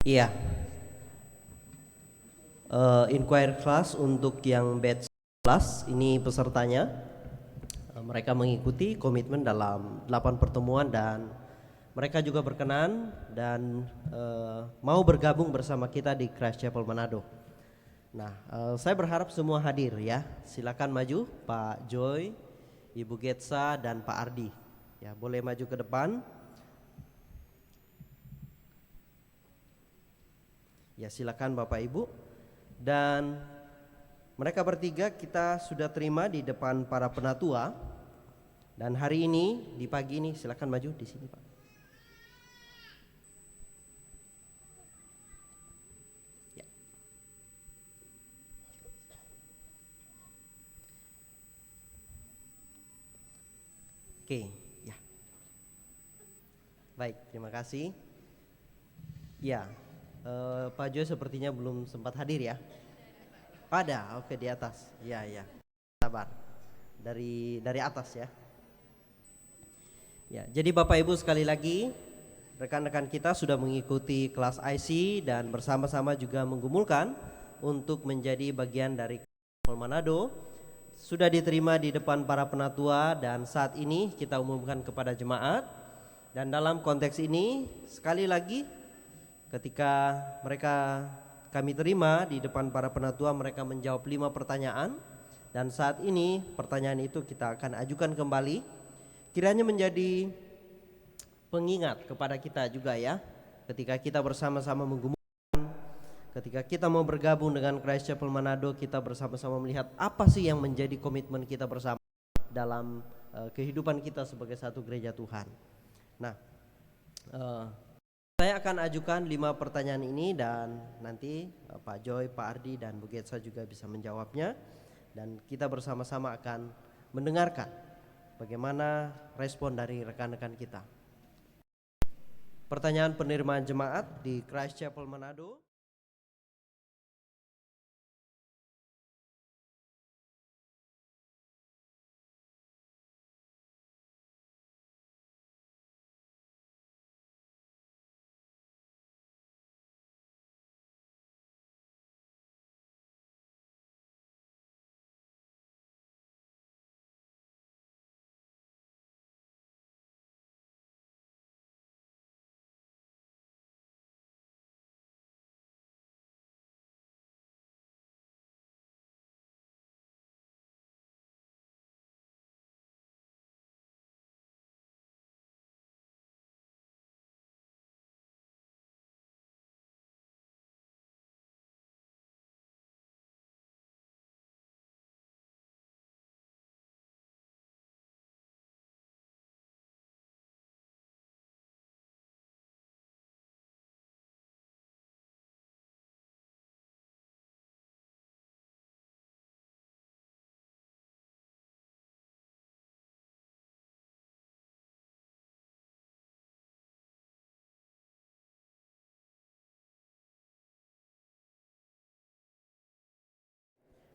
Iya. Inquiry class untuk yang batch kelas ini pesertanya. Mereka mengikuti komitmen dalam 8 pertemuan dan mereka juga berkenan dan mau bergabung bersama kita di Christ Chapel Manado. Nah, saya berharap semua hadir ya. Silakan maju Pak Joy, Ibu Getsa dan Pak Ardi. Ya, boleh maju ke depan. Ya, silakan Bapak Ibu. Dan mereka bertiga kita sudah terima di depan para penatua. Dan hari ini di pagi ini silakan maju di sini, Pak. Ya. Oke, ya. Baik, terima kasih. Ya. Pak Joy sepertinya belum sempat hadir ya. Ada, oke, di atas. Ya, ya. Sabar. Dari atas ya. Ya, jadi Bapak Ibu sekali lagi, rekan-rekan kita sudah mengikuti kelas IC dan bersama-sama juga menggumulkan untuk menjadi bagian dari Manado. Sudah diterima di depan para penatua dan saat ini kita umumkan kepada jemaat. Dan dalam konteks ini sekali lagi ketika kami terima di depan para penatua, mereka menjawab 5 pertanyaan dan saat ini pertanyaan itu kita akan ajukan kembali, kiranya menjadi pengingat kepada kita juga ya, ketika kita bersama-sama menggumulkan, ketika kita mau bergabung dengan Christ Chapel Manado, kita bersama-sama melihat apa sih yang menjadi komitmen kita bersama dalam kehidupan kita sebagai satu gereja Tuhan. Nah, saya akan ajukan 5 pertanyaan ini dan nanti Pak Joy, Pak Ardi dan Bu Getsa juga bisa menjawabnya dan kita bersama-sama akan mendengarkan bagaimana respon dari rekan-rekan kita. Pertanyaan penerimaan jemaat di Christ Chapel Manado.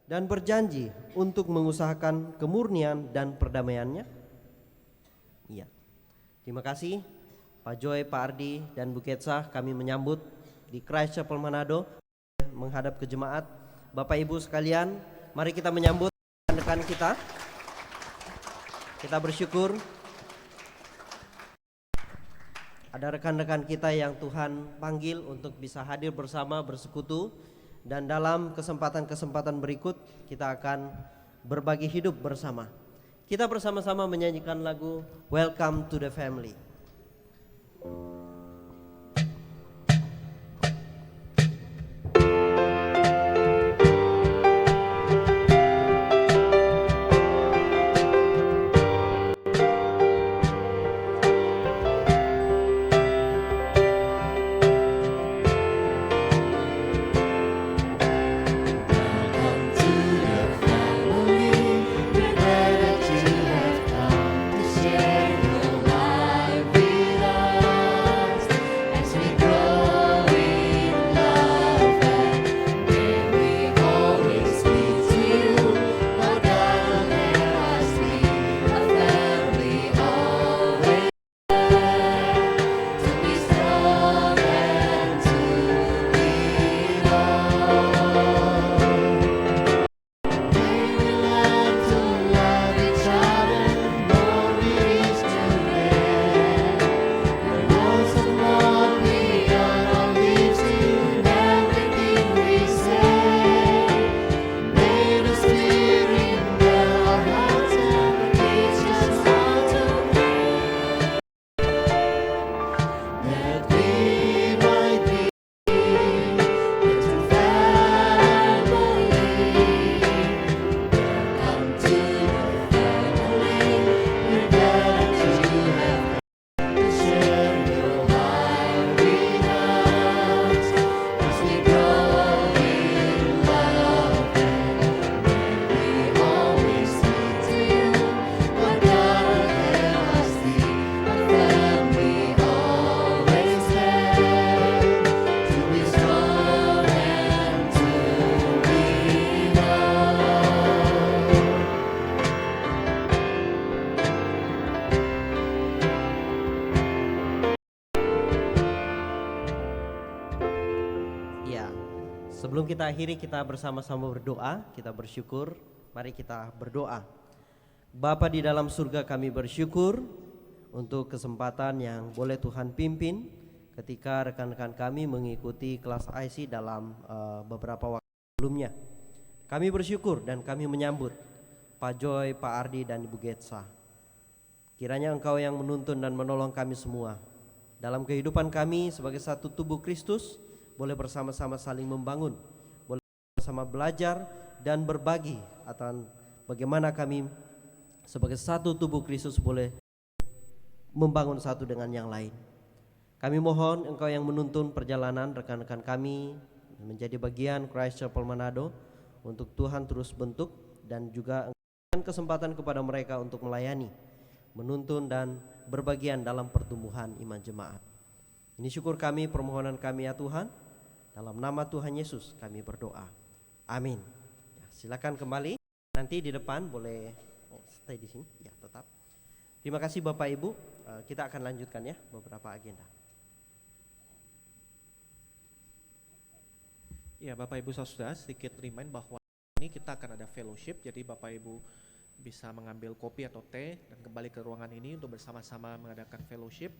Dan berjanji untuk mengusahakan kemurnian dan perdamaiannya? Iya. Terima kasih Pak Joy, Pak Ardi dan Bu Ketsa. Kami menyambut di Christ Chapel Manado menghadap ke jemaat. Bapak Ibu sekalian, mari kita menyambut rekan-rekan kita. Kita bersyukur ada rekan-rekan kita yang Tuhan panggil untuk bisa hadir bersama bersekutu. Dan dalam kesempatan-kesempatan berikut kita akan berbagi hidup bersama. Kita bersama-sama menyanyikan lagu Welcome to the Family. We're glad that you have come to share your life with us. kita akhiri, kita bersama-sama berdoa, kita bersyukur. Mari kita berdoa. Bapa di dalam surga, kami bersyukur untuk kesempatan yang boleh Tuhan pimpin ketika rekan-rekan kami mengikuti kelas IC dalam beberapa waktu sebelumnya. Kami bersyukur dan kami menyambut Pak Joy, Pak Ardi, dan Ibu Getsa. Kiranya Engkau yang menuntun dan menolong kami semua dalam kehidupan kami sebagai satu tubuh Kristus, boleh bersama-sama saling membangun, boleh bersama belajar dan berbagi atas bagaimana kami sebagai satu tubuh Kristus boleh membangun satu dengan yang lain. Kami mohon Engkau yang menuntun perjalanan rekan-rekan kami menjadi bagian Christ Chapel Manado, untuk Tuhan terus bentuk dan juga memberikan kesempatan kepada mereka untuk melayani, menuntun dan berbagian dalam pertumbuhan iman jemaat. Ini syukur kami, permohonan kami ya Tuhan. Dalam nama Tuhan Yesus kami berdoa. Amin. Ya, silakan kembali. Nanti di depan boleh stay di sini. Ya, tetap. Terima kasih Bapak Ibu. Kita akan lanjutkan ya beberapa agenda. Ya, Bapak Ibu Saudara, sedikit remind bahwa ini kita akan ada fellowship. Jadi Bapak Ibu bisa mengambil kopi atau teh dan kembali ke ruangan ini untuk bersama-sama mengadakan fellowship,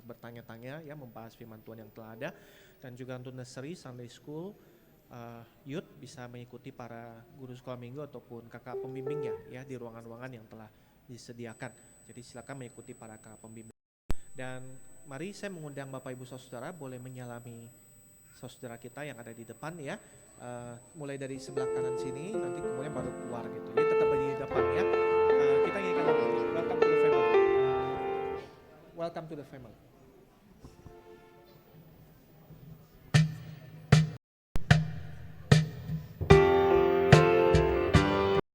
bertanya-tanya ya, membahas firman Tuhan yang telah ada. Dan juga untuk nursery, Sunday School, youth bisa mengikuti para guru sekolah minggu ataupun kakak pembimbingnya ya di ruangan-ruangan yang telah disediakan. Jadi silakan mengikuti para kakak pembimbing. Dan mari saya mengundang Bapak Ibu Saudara boleh menyalami saudara kita yang ada di depan ya, mulai dari sebelah kanan sini, nanti kemudian baru keluar gitu. Jadi tetap di depan ya. Kita ingatkan lagi, welcome to the family. Welcome to the family.